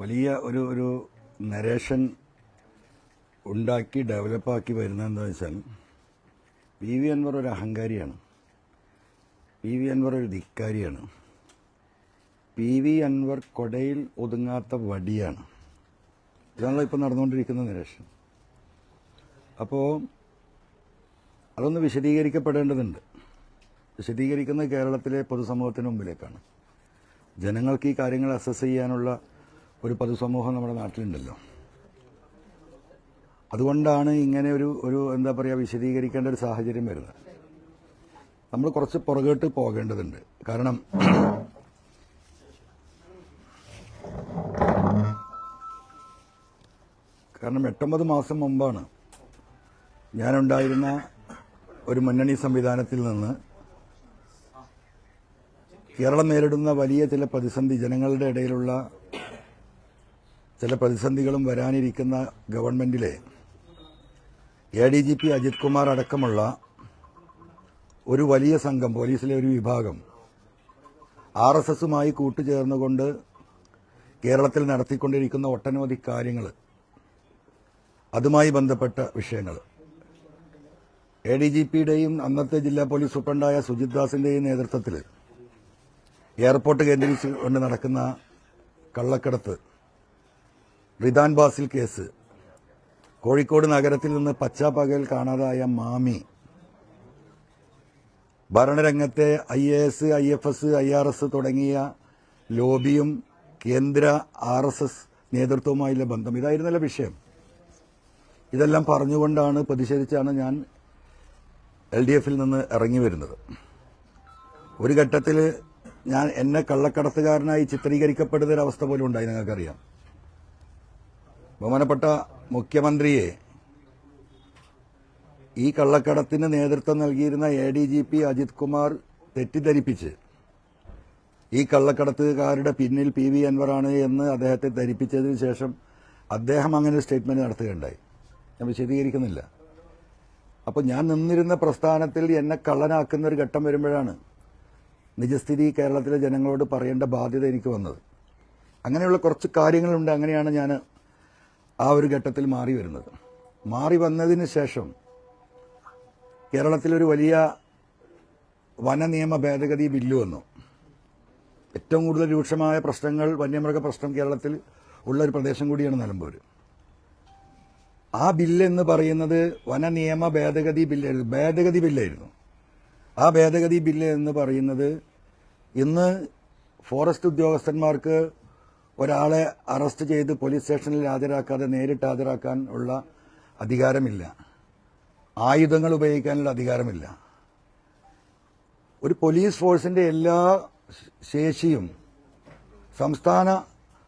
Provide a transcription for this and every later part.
വലിയ ഒരു നരേഷൻ ഉണ്ടാക്കി ഡെവലപ്പാക്കി വരുന്നത് എന്താണെന്ന് വെച്ചാൽ പി വി അൻവർ ഒരു അഹങ്കാരിയാണ്, പി വി അൻവർ ഒരു ധിക്കാരിയാണ്, പി വി അൻവർ കൊടയിൽ ഒതുങ്ങാത്ത വടിയാണ്. ഇതാണല്ലോ ഇപ്പോൾ നടന്നുകൊണ്ടിരിക്കുന്ന നരേഷൻ. അപ്പോൾ അതൊന്ന് വിശദീകരിക്കപ്പെടേണ്ടതുണ്ട്. വിശദീകരിക്കുന്നത് കേരളത്തിലെ പൊതുസമൂഹത്തിന് മുമ്പിലേക്കാണ്. ജനങ്ങൾക്ക് ഈ കാര്യങ്ങൾ അസസ് ചെയ്യാനുള്ള ഒരു പൊതുസമൂഹം നമ്മുടെ നാട്ടിലുണ്ടല്ലോ. അതുകൊണ്ടാണ് ഇങ്ങനെ ഒരു എന്താ പറയുക വിശദീകരിക്കേണ്ട ഒരു സാഹചര്യം വരുന്നത്. നമ്മൾ കുറച്ച് പുറകോട്ട് പോകേണ്ടതുണ്ട്. കാരണം കാരണം 8-9 മാസം മുമ്പാണ് ഞാനുണ്ടായിരുന്ന ഒരു മുന്നണി സംവിധാനത്തിൽ നിന്ന് കേരളം നേരിടുന്ന വലിയ ചില പ്രതിസന്ധി, ജനങ്ങളുടെ ഇടയിലുള്ള ചില പ്രതിസന്ധികളും വരാനിരിക്കുന്ന ഗവൺമെന്റിലെ ADGP അജിത് കുമാർ അടക്കമുള്ള ഒരു വലിയ സംഘം, പോലീസിലെ ഒരു വിഭാഗം RSSുമായി കൂട്ടുചേർന്നുകൊണ്ട് കേരളത്തിൽ നടത്തിക്കൊണ്ടിരിക്കുന്ന ഒട്ടനവധി കാര്യങ്ങൾ, അതുമായി ബന്ധപ്പെട്ട വിഷയങ്ങൾ, ADGPയുടെയും അന്നത്തെ ജില്ലാ പോലീസ് സൂപ്രണ്ടായ സുജിത് ദാസിന്റെയും നേതൃത്വത്തിൽ എയർപോർട്ട് കേന്ദ്രീകരിച്ചുകൊണ്ട് നടക്കുന്ന കള്ളക്കടത്ത്, റിദാൻ ബാസിൽ കേസ്, കോഴിക്കോട് നഗരത്തിൽ നിന്ന് പച്ചാപ്പകൽ കാണാതായ മാമി, ഭരണരംഗത്തെ IAS, IFS, IRS തുടങ്ങിയ ലോബിയും കേന്ദ്ര RSS നേതൃത്വവുമായുള്ള ബന്ധം, ഇതായിരുന്നല്ലോ വിഷയം. ഇതെല്ലാം പറഞ്ഞുകൊണ്ടാണ്, പ്രതിഷേധിച്ചാണ് ഞാൻ LDFൽ നിന്ന് ഇറങ്ങി വരുന്നത്. ഒരു ഘട്ടത്തിൽ എന്നെ കള്ളക്കടത്തുകാരനായി ചിത്രീകരിക്കപ്പെടുന്ന ഒരവസ്ഥ പോലും ഉണ്ടായി. നിങ്ങൾക്കറിയാം, ബഹുമാനപ്പെട്ട മുഖ്യമന്ത്രിയെ ഈ കള്ളക്കടത്തിന് നേതൃത്വം നൽകിയിരുന്ന ADGP അജിത് കുമാർ തെറ്റിദ്ധരിപ്പിച്ച് ഈ കള്ളക്കടത്തുകാരുടെ പിന്നിൽ പി വി അൻവറാണ് എന്ന് അദ്ദേഹത്തെ ധരിപ്പിച്ചതിന് ശേഷം അദ്ദേഹം അങ്ങനെ ഒരു സ്റ്റേറ്റ്മെന്റ് നടത്തുകയുണ്ടായി. ഞാൻ വിശദീകരിക്കുന്നില്ല. അപ്പോൾ ഞാൻ നിന്നിരുന്ന പ്രസ്ഥാനത്തിൽ എന്നെ കള്ളനാക്കുന്ന ഒരു ഘട്ടം വരുമ്പോഴാണ് നിജസ്ഥിതി കേരളത്തിലെ ജനങ്ങളോട് പറയേണ്ട ബാധ്യത എനിക്ക് വന്നത്. അങ്ങനെയുള്ള കുറച്ച് കാര്യങ്ങളുണ്ട്. അങ്ങനെയാണ് ഞാൻ ആ ഒരു ഘട്ടത്തിൽ മാറി വരുന്നത്. മാറി വന്നതിന് ശേഷം കേരളത്തിലൊരു വലിയ വനനിയമ ഭേദഗതി ബില്ല് വന്നു. ഏറ്റവും കൂടുതൽ രൂക്ഷമായ പ്രശ്നങ്ങൾ, വന്യമൃഗ പ്രശ്നം കേരളത്തിൽ ഉള്ള ഒരു പ്രദേശം കൂടിയാണ് നിലമ്പൂർ. ആ ബില്ല് എന്ന് പറയുന്നത് വനനിയമ ഭേദഗതി ബില്ലായിരുന്നു. ആ ഭേദഗതി ബില്ല് എന്ന് പറയുന്നത് ഇന്ന് ഫോറസ്റ്റ് ഉദ്യോഗസ്ഥന്മാർക്ക് ഒരാളെ അറസ്റ്റ് ചെയ്ത് പോലീസ് സ്റ്റേഷനിൽ ഹാജരാക്കാതെ നേരിട്ട് ഹാജരാക്കാൻ ഉള്ള അധികാരമില്ല. ആയുധങ്ങൾ ഉപയോഗിക്കാനുള്ള അധികാരമില്ല. ഒരു പോലീസ് ഫോഴ്സിന്റെ എല്ലാ ശേഷിയും സംസ്ഥാന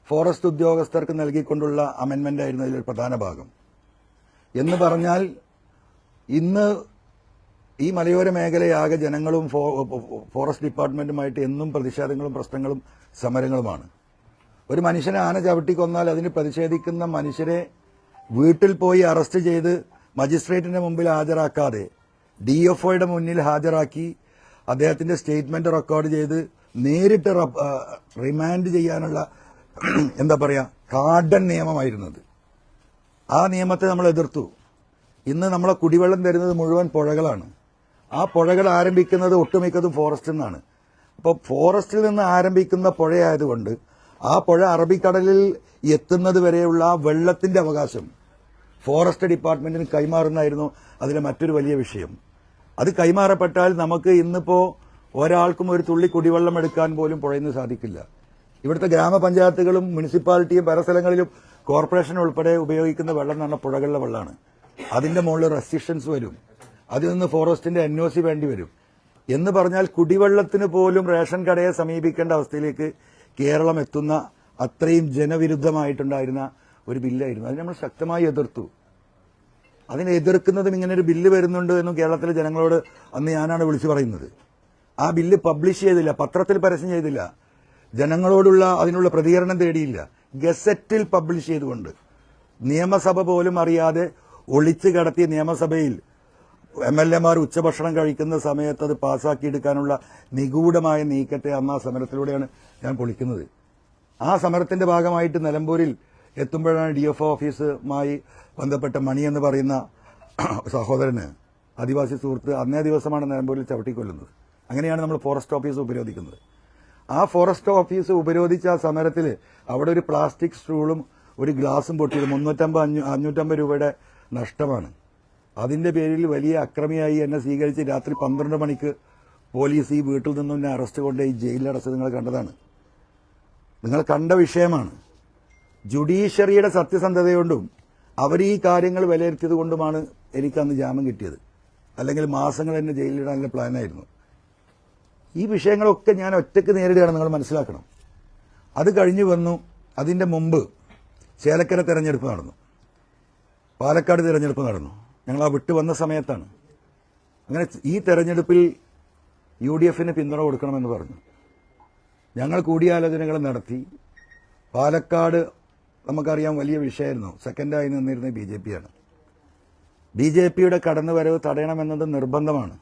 ഫോറസ്റ്റ് ഉദ്യോഗസ്ഥർക്ക് നൽകിക്കൊണ്ടുള്ള അമെൻമെന്റ് ആയിരുന്നു അതിലൊരു പ്രധാന ഭാഗം. എന്ന് പറഞ്ഞാൽ ഇന്ന് ഈ മലയോര മേഖലയാകെ ജനങ്ങളും ഫോറസ്റ്റ് ഡിപ്പാർട്ട്മെന്റുമായിട്ട് എന്നും പ്രതിഷേധങ്ങളും പ്രശ്നങ്ങളും സമരങ്ങളുമാണ്. ഒരു മനുഷ്യനെ ആന ചവിട്ടി കൊന്നാൽ അതിന് പ്രതിഷേധിക്കുന്ന മനുഷ്യരെ വീട്ടിൽ പോയി അറസ്റ്റ് ചെയ്ത് മജിസ്ട്രേറ്റിന്റെ മുമ്പിൽ ഹാജരാക്കാതെ DFOയുടെ മുന്നിൽ ഹാജരാക്കി അദ്ദേഹത്തിന്റെ സ്റ്റേറ്റ്മെന്റ് റെക്കോർഡ് ചെയ്ത് നേരിട്ട് റിമാൻഡ് ചെയ്യാനുള്ള എന്താ പറയാ കാർഡൻ നിയമമായിരുന്നത്. ആ നിയമത്തെ നമ്മൾ എതിർത്തു. ഇന്ന് നമ്മളെ കുടിവെള്ളം തരുന്നത് മുഴുവൻ പുഴകളാണ്. ആ പുഴകൾ ആരംഭിക്കുന്നത് ഒട്ടുമിക്കതും ഫോറസ്റ്റിൽ നിന്നാണ്. അപ്പോൾ ഫോറസ്റ്റിൽ നിന്ന് ആരംഭിക്കുന്ന പുഴയായതുകൊണ്ട് ആ പുഴ അറബിക്കടലിൽ എത്തുന്നത് വരെയുള്ള ആ വെള്ളത്തിന്റെ അവകാശം ഫോറസ്റ്റ് ഡിപ്പാർട്ട്മെന്റിന് കൈമാറുന്നതായിരുന്നു അതിലെ മറ്റൊരു വലിയ വിഷയം. അത് കൈമാറപ്പെട്ടാൽ നമുക്ക് ഇന്നിപ്പോ ഒരാൾക്കും ഒരു തുള്ളി കുടിവെള്ളം എടുക്കാൻ പോലും പുഴയിൽ നിന്ന് സാധിക്കില്ല. ഇവിടുത്തെ ഗ്രാമപഞ്ചായത്തുകളും മുനിസിപ്പാലിറ്റിയും പല സ്ഥലങ്ങളിലും കോർപ്പറേഷൻ ഉൾപ്പെടെ ഉപയോഗിക്കുന്ന വെള്ളം എന്ന് പറഞ്ഞാൽ പുഴകളിലെ വെള്ളമാണ്. അതിന്റെ മുകളിൽ റെസ്ട്രിക്ഷൻസ് വരും. അതിൽ നിന്ന് ഫോറസ്റ്റിന്റെ NOC വേണ്ടി വരും. എന്ന് പറഞ്ഞാൽ കുടിവെള്ളത്തിന് പോലും റേഷൻ കടയെ സമീപിക്കേണ്ട അവസ്ഥയിലേക്ക് കേരളം എത്തുന്ന അത്രയും ജനവിരുദ്ധമായിട്ടുണ്ടായിരുന്ന ഒരു ബില്ലായിരുന്നു. അതിനെ നമ്മൾ ശക്തമായി എതിർത്തു. അതിനെ എതിർക്കുന്നതും ഇങ്ങനെ ഒരു ബില്ല് വരുന്നുണ്ട് എന്നും കേരളത്തിലെ ജനങ്ങളോട് അന്ന് ഞാനാണ് വിളിച്ചു പറയുന്നത്. ആ ബില്ല് പബ്ലിഷ് ചെയ്തില്ല, പത്രത്തിൽ പരസ്യം ചെയ്തില്ല, ജനങ്ങളോടുള്ള അതിനുള്ള പ്രതികരണം തേടിയില്ല. ഗസറ്റിൽ പബ്ലിഷ് ചെയ്തുകൊണ്ട് നിയമസഭ പോലും അറിയാതെ ഒളിച്ചു കടത്തിയ നിയമസഭയിൽ MLAമാർ ഉച്ചഭക്ഷണം കഴിക്കുന്ന സമയത്ത് അത് പാസ്സാക്കിയെടുക്കാനുള്ള നിഗൂഢമായ നീക്കത്തെ അന്ന് ആ സമരത്തിലൂടെയാണ് ഞാൻ പൊളിക്കുന്നത്. ആ സമരത്തിന്റെ ഭാഗമായിട്ട് നിലമ്പൂരിൽ എത്തുമ്പോഴാണ് DFO ഓഫീസുമായി ബന്ധപ്പെട്ട മണി എന്ന് പറയുന്ന സഹോദരന് ആദിവാസി സുഹൃത്ത് അന്നേ ദിവസമാണ് നിലമ്പൂരിൽ ചവിട്ടിക്കൊല്ലുന്നത്. അങ്ങനെയാണ് നമ്മൾ ഫോറസ്റ്റ് ഓഫീസ് ഉപരോധിക്കുന്നത്. ആ ഫോറസ്റ്റ് ഓഫീസ് ഉപരോധിച്ച ആ സമരത്തിൽ അവിടെ ഒരു പ്ലാസ്റ്റിക് സ്റ്റൂളും ഒരു ഗ്ലാസും പൊട്ടിയത് 350-550 രൂപയുടെ നഷ്ടമാണ്. അതിന്റെ പേരിൽ വലിയ അക്രമിയായി എന്നെ സ്വീകരിച്ച് രാത്രി 12 മണിക്ക് പോലീസ് ഈ വീട്ടിൽ നിന്നും എന്നെ അറസ്റ്റ് കൊണ്ട് ഈ ജയിലിലടച്ച് നിങ്ങൾ കണ്ടതാണ്. നിങ്ങൾ കണ്ട വിഷയമാണ്. ജുഡീഷ്യറിയുടെ സത്യസന്ധതകൊണ്ടും അവർ ഈ കാര്യങ്ങൾ വിലയിരുത്തിയത് കൊണ്ടുമാണ് എനിക്ക് അന്ന് ജാമ്യം കിട്ടിയത്. അല്ലെങ്കിൽ മാസങ്ങൾ എന്നെ ജയിലിലിടാനുള്ള പ്ലാനായിരുന്നു. ഈ വിഷയങ്ങളൊക്കെ ഞാൻ ഒറ്റയ്ക്ക് നേരിടുകയാണ്, നിങ്ങൾ മനസ്സിലാക്കണം. അത് കഴിഞ്ഞു വന്നു. അതിന്റെ മുമ്പ് ചേലക്കര തെരഞ്ഞെടുപ്പ് നടന്നു, പാലക്കാട് തെരഞ്ഞെടുപ്പ് നടന്നു. ഞങ്ങൾ ആ വിട്ടു വന്ന സമയത്താണ്. അങ്ങനെ ഈ തെരഞ്ഞെടുപ്പിൽ UDFന് പിന്തുണ കൊടുക്കണമെന്ന് പറഞ്ഞു. ഞങ്ങൾ കൂടിയാലോചനകൾ നടത്തി. പാലക്കാട് നമുക്കറിയാം വലിയ വിഷയമായിരുന്നു. സെക്കൻഡായി നിന്നിരുന്നത് BJP ആണ്. BJPയുടെ കടന്നുവരവ് തടയണമെന്നത് നിർബന്ധമാണ്.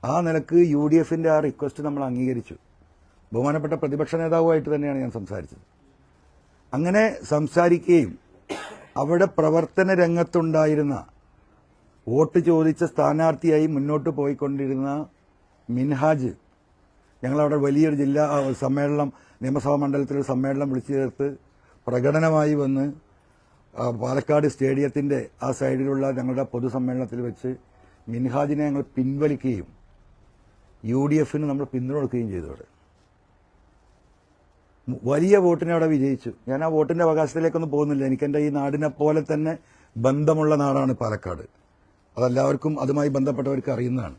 ആ നിലക്ക് UDFന്റെ ആ റിക്വസ്റ്റ് നമ്മൾ അംഗീകരിച്ചു. ബഹുമാനപ്പെട്ട പ്രതിപക്ഷ നേതാവുമായിട്ട് തന്നെയാണ് ഞാൻ സംസാരിച്ചത്. അങ്ങനെ സംസാരിക്കുകയും അവിടെ പ്രവർത്തന രംഗത്തുണ്ടായിരുന്ന വോട്ട് ചോദിച്ച സ്ഥാനാർത്ഥിയായി മുന്നോട്ട് പോയിക്കൊണ്ടിരുന്ന മിൻഹാജ്, ഞങ്ങളവിടെ വലിയൊരു ജില്ലാ സമ്മേളനം, നിയമസഭാ മണ്ഡലത്തിലൊരു സമ്മേളനം വിളിച്ചു ചേർത്ത് പ്രകടനമായി വന്ന് പാലക്കാട് സ്റ്റേഡിയത്തിന്റെ ആ സൈഡിലുള്ള ഞങ്ങളുടെ പൊതുസമ്മേളനത്തിൽ വെച്ച് മിൻഹാജിനെ ഞങ്ങൾ പിൻവലിക്കുകയും UDFന് നമ്മൾ പിന്തുണ കൊടുക്കുകയും ചെയ്തു. അവിടെ വലിയ വോട്ടിനെ അവിടെ വിജയിച്ചു. ഞാൻ ആ വോട്ടിന്റെ അവകാശത്തിലേക്കൊന്നും പോകുന്നില്ല. എനിക്ക് എൻ്റെ ഈ നാടിനെ പോലെ തന്നെ ബന്ധമുള്ള നാടാണ് പാലക്കാട്. അതെല്ലാവർക്കും അതുമായി ബന്ധപ്പെട്ടവർക്ക് അറിയുന്നതാണ്.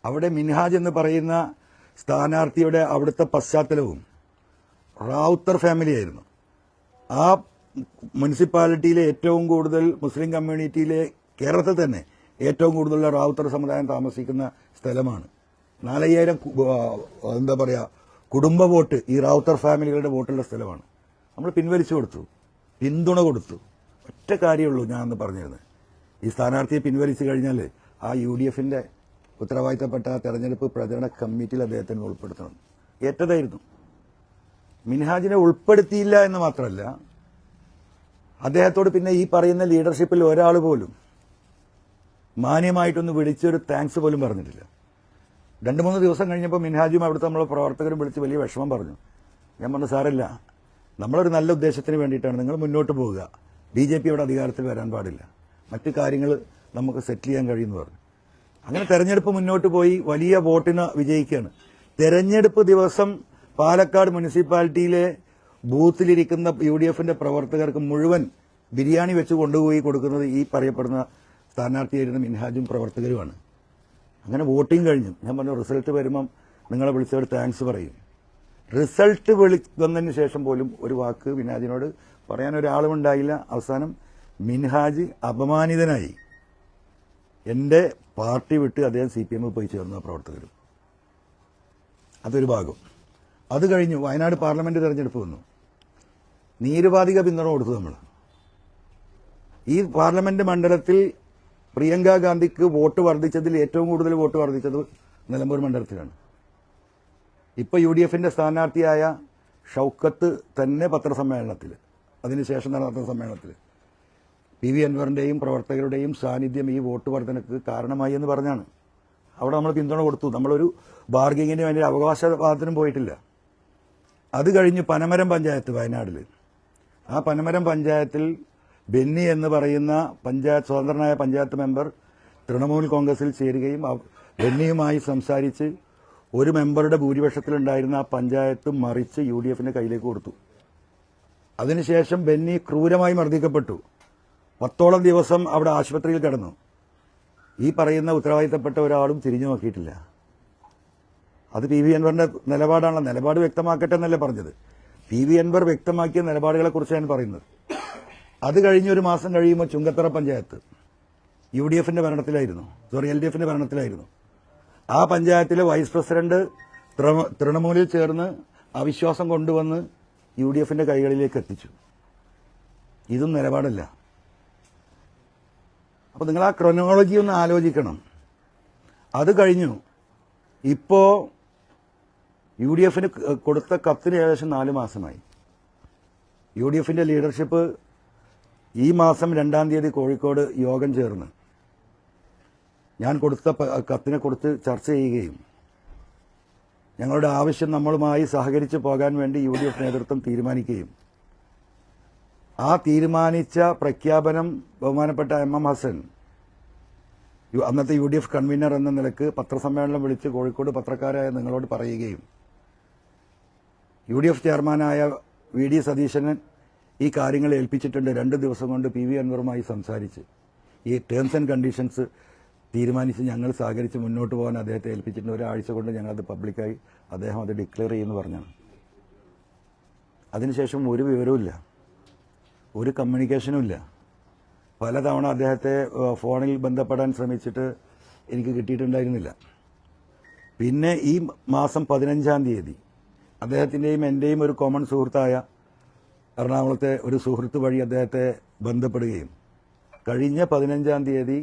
അവിടെ മിൻഹാജ് എന്ന് പറയുന്ന സ്ഥാനാർത്ഥിയുടെ അവിടുത്തെ പശ്ചാത്തലവും റാവുത്തർ ഫാമിലിയായിരുന്നു. ആ മുനിസിപ്പാലിറ്റിയിലെ ഏറ്റവും കൂടുതൽ മുസ്ലിം കമ്മ്യൂണിറ്റിയിലെ കേരളത്തിൽ തന്നെ ഏറ്റവും കൂടുതലുള്ള റാവുത്തർ സമുദായം താമസിക്കുന്ന സ്ഥലമാണ്. 4000 എന്താ പറയുക കുടുംബ വോട്ട് ഈ റാവുത്തർ ഫാമിലികളുടെ വോട്ടുള്ള സ്ഥലമാണ്. നമ്മൾ പിൻവലിച്ചു കൊടുത്തു, പിന്തുണ കൊടുത്തു. ഒറ്റ കാര്യമുള്ളൂ ഞാൻ അന്ന് പറഞ്ഞിരുന്നത്, ഈ സ്ഥാനാർത്ഥിയെ പിൻവലിച്ചു കഴിഞ്ഞാൽ ആ UDFന്റെ ഉത്തരവാദിത്തപ്പെട്ട തെരഞ്ഞെടുപ്പ് പ്രചരണ കമ്മിറ്റിയിൽ അദ്ദേഹത്തിന് ഉൾപ്പെടുത്തണം. ഏറ്റതായിരുന്നു. മിൻഹാജിനെ ഉൾപ്പെടുത്തിയില്ല എന്ന് മാത്രമല്ല, അദ്ദേഹത്തോട് പിന്നെ ഈ പറയുന്ന ലീഡർഷിപ്പിൽ ഒരാൾ പോലും മാന്യമായിട്ടൊന്ന് വിളിച്ചൊരു താങ്ക്സ് പോലും പറഞ്ഞിട്ടില്ല. 2-3 ദിവസം കഴിഞ്ഞപ്പോൾ മിൻഹാജും അവിടുത്തെ നമ്മളെ പ്രവർത്തകരും വിളിച്ച് വലിയ വിഷമം പറഞ്ഞു. ഞാൻ പറഞ്ഞു, സാരമില്ല, നമ്മളൊരു നല്ല ഉദ്ദേശത്തിന് വേണ്ടിയിട്ടാണ്, നിങ്ങൾ മുന്നോട്ട് പോവുക. BJP അവിടെ അധികാരത്തിൽ വരാൻ പാടില്ല, മറ്റു കാര്യങ്ങൾ നമുക്ക് സെറ്റിൽ ചെയ്യാൻ കഴിയുമെന്ന് പറഞ്ഞു. അങ്ങനെ തെരഞ്ഞെടുപ്പ് മുന്നോട്ട് പോയി വലിയ വോട്ടിന് വിജയിക്കുകയാണ്. തെരഞ്ഞെടുപ്പ് ദിവസം പാലക്കാട് മുനിസിപ്പാലിറ്റിയിലെ ബൂത്തിലിരിക്കുന്ന UDFന്റെ പ്രവർത്തകർക്ക് മുഴുവൻ ബിരിയാണി വെച്ച് കൊണ്ടുപോയി കൊടുക്കുന്നത് ഈ പറയപ്പെടുന്ന സ്ഥാനാർത്ഥിയായിരുന്ന മിൻഹാജും പ്രവർത്തകരുമാണ്. അങ്ങനെ വോട്ടിംഗ് കഴിഞ്ഞു. ഞാൻ പറഞ്ഞു, റിസൾട്ട് വരുമ്പം നിങ്ങളെ വിളിച്ചവർ താങ്ക്സ് പറയും. റിസൾട്ട് വന്നതിന് ശേഷം പോലും ഒരു വാക്ക് മിൻഹാജിനോട് പറയാൻ ഒരാളും ഉണ്ടായില്ല. അവസാനം മിൻഹാജ് അപമാനിതനായി എൻ്റെ പാർട്ടി വിട്ട് അദ്ദേഹം CPM പോയി ചേർന്ന പ്രവർത്തകരും. അതൊരു ഭാഗം. അത് കഴിഞ്ഞു വയനാട് പാർലമെന്റ് തെരഞ്ഞെടുപ്പ് വന്നു. നിരുപാധിക പിന്തുണ കൊടുത്തു നമ്മൾ. ഈ പാർലമെന്റ് മണ്ഡലത്തിൽ പ്രിയങ്ക ഗാന്ധിക്ക് വോട്ട് വർദ്ധിച്ചതിൽ ഏറ്റവും കൂടുതൽ വോട്ട് വർദ്ധിച്ചത് നിലമ്പൂർ മണ്ഡലത്തിലാണ്. ഇപ്പോൾ UDFന്റെ സ്ഥാനാർത്ഥിയായ ഷൌക്കത്ത് തന്നെ പത്രസമ്മേളനത്തിൽ, അതിനുശേഷം നടന്ന സമ്മേളനത്തിൽ PV അൻവറിന്റെയും പ്രവർത്തകരുടെയും സാന്നിധ്യം ഈ വോട്ട് വർധനക്ക് കാരണമായി എന്ന് പറഞ്ഞാണ്. അവിടെ നമ്മൾ പിന്തുണ കൊടുത്തു. നമ്മളൊരു ബാർഗിങ്ങിന് വേണ്ടി അവകാശവാദത്തിനും പോയിട്ടില്ല. അത് കഴിഞ്ഞ് പനമരം പഞ്ചായത്ത് വയനാട്ടിൽ, ആ പനമരം പഞ്ചായത്തിൽ ബെന്നി എന്ന് പറയുന്ന സ്വതന്ത്രനായ പഞ്ചായത്ത് മെമ്പർ തൃണമൂൽ കോൺഗ്രസിൽ ചേരുകയും ബെന്നിയുമായി സംസാരിച്ച് ഒരു മെമ്പറുടെ ഭൂരിപക്ഷത്തിലുണ്ടായിരുന്ന ആ പഞ്ചായത്ത് മറിച്ച് UDFന്റെ കയ്യിലേക്ക് കൊടുത്തു. അതിനുശേഷം ബെന്നി ക്രൂരമായി മർദ്ദിക്കപ്പെട്ടു. 10ഓളം ദിവസം അവിടെ ആശുപത്രിയിൽ കിടന്നു. ഈ പറയുന്ന ഉത്തരവാദിത്തപ്പെട്ട ഒരാളും തിരിഞ്ഞു നോക്കിയിട്ടില്ല. അത് PV അൻവറിന്റെ നിലപാടാണല്ലോ. നിലപാട് വ്യക്തമാക്കട്ടെ എന്നല്ലേ പറഞ്ഞത്. PV അൻവർ വ്യക്തമാക്കിയ നിലപാടുകളെക്കുറിച്ച് ഞാൻ പറയുന്നത്. അത് കഴിഞ്ഞ് ഒരു മാസം കഴിയുമ്പോൾ ചുങ്കത്തറ പഞ്ചായത്ത് LDFന്റെ ഭരണത്തിലായിരുന്നു. ആ പഞ്ചായത്തിലെ വൈസ് പ്രസിഡന്റ് തൃണമൂലിൽ ചേർന്ന് അവിശ്വാസം കൊണ്ടുവന്ന് UDFന്റെ കൈകളിലേക്ക് എത്തിച്ചു. ഇതും നിലപാടല്ല. അപ്പോൾ നിങ്ങൾ ആ ക്രോണോളജി ഒന്ന് ആലോചിക്കണം. അത് കഴിഞ്ഞു. ഇപ്പോൾ UDFന് കൊടുത്ത കത്തിന് ഏകദേശം 4 മാസമായി. UDF ലീഡർഷിപ്പ് ഈ മാസം 2-ാം തീയതി കോഴിക്കോട് യോഗം ചേർന്ന് ഞാൻ കൊടുത്ത കത്തിനെക്കുറിച്ച് ചർച്ച ചെയ്യുകയും ഞങ്ങളുടെ ആവശ്യം നമ്മളുമായി സഹകരിച്ച് പോകാൻ വേണ്ടി UDF നേതൃത്വം തീരുമാനിക്കുകയും ആ തീരുമാനിച്ച പ്രഖ്യാപനം ബഹുമാനപ്പെട്ട MM ഹസൻ അന്നത്തെ UDF കൺവീനർ എന്ന നിലക്ക് പത്രസമ്മേളനം വിളിച്ച് കോഴിക്കോട് പത്രക്കാരായ നിങ്ങളോട് പറയുകയും UDF ചെയർമാനായ VD സതീശന് ഈ കാര്യങ്ങൾ ഏൽപ്പിച്ചിട്ടുണ്ട്. 2 ദിവസം കൊണ്ട് PV അൻവറുമായി സംസാരിച്ച് ഈ ടേംസ് ആൻഡ് കണ്ടീഷൻസ് തീരുമാനിച്ച് ഞങ്ങൾ സഹകരിച്ച് മുന്നോട്ട് പോകാൻ അദ്ദേഹത്തെ ഏൽപ്പിച്ചിട്ടുണ്ട്. ഒരാഴ്ച കൊണ്ട് ഞങ്ങളത് പബ്ലിക്കായി അദ്ദേഹം അത് ഡിക്ലെയർ ചെയ്യുമെന്ന് പറഞ്ഞാണ്. അതിനുശേഷം ഒരു വിവരവുമില്ല, ഒരു കമ്മ്യൂണിക്കേഷനും ഇല്ല. പലതവണ അദ്ദേഹത്തെ ഫോണിൽ ബന്ധപ്പെടാൻ ശ്രമിച്ചിട്ട് എനിക്ക് കിട്ടിയിട്ടുണ്ടായിരുന്നില്ല. പിന്നെ ഈ മാസം 15-ാം തീയതി അദ്ദേഹത്തിൻ്റെയും എൻ്റെയും ഒരു കോമൺ സുഹൃത്തായ എറണാകുളത്തെ ഒരു സുഹൃത്ത് വഴി അദ്ദേഹത്തെ ബന്ധപ്പെടുകയും കഴിഞ്ഞ 15-ാം തീയതി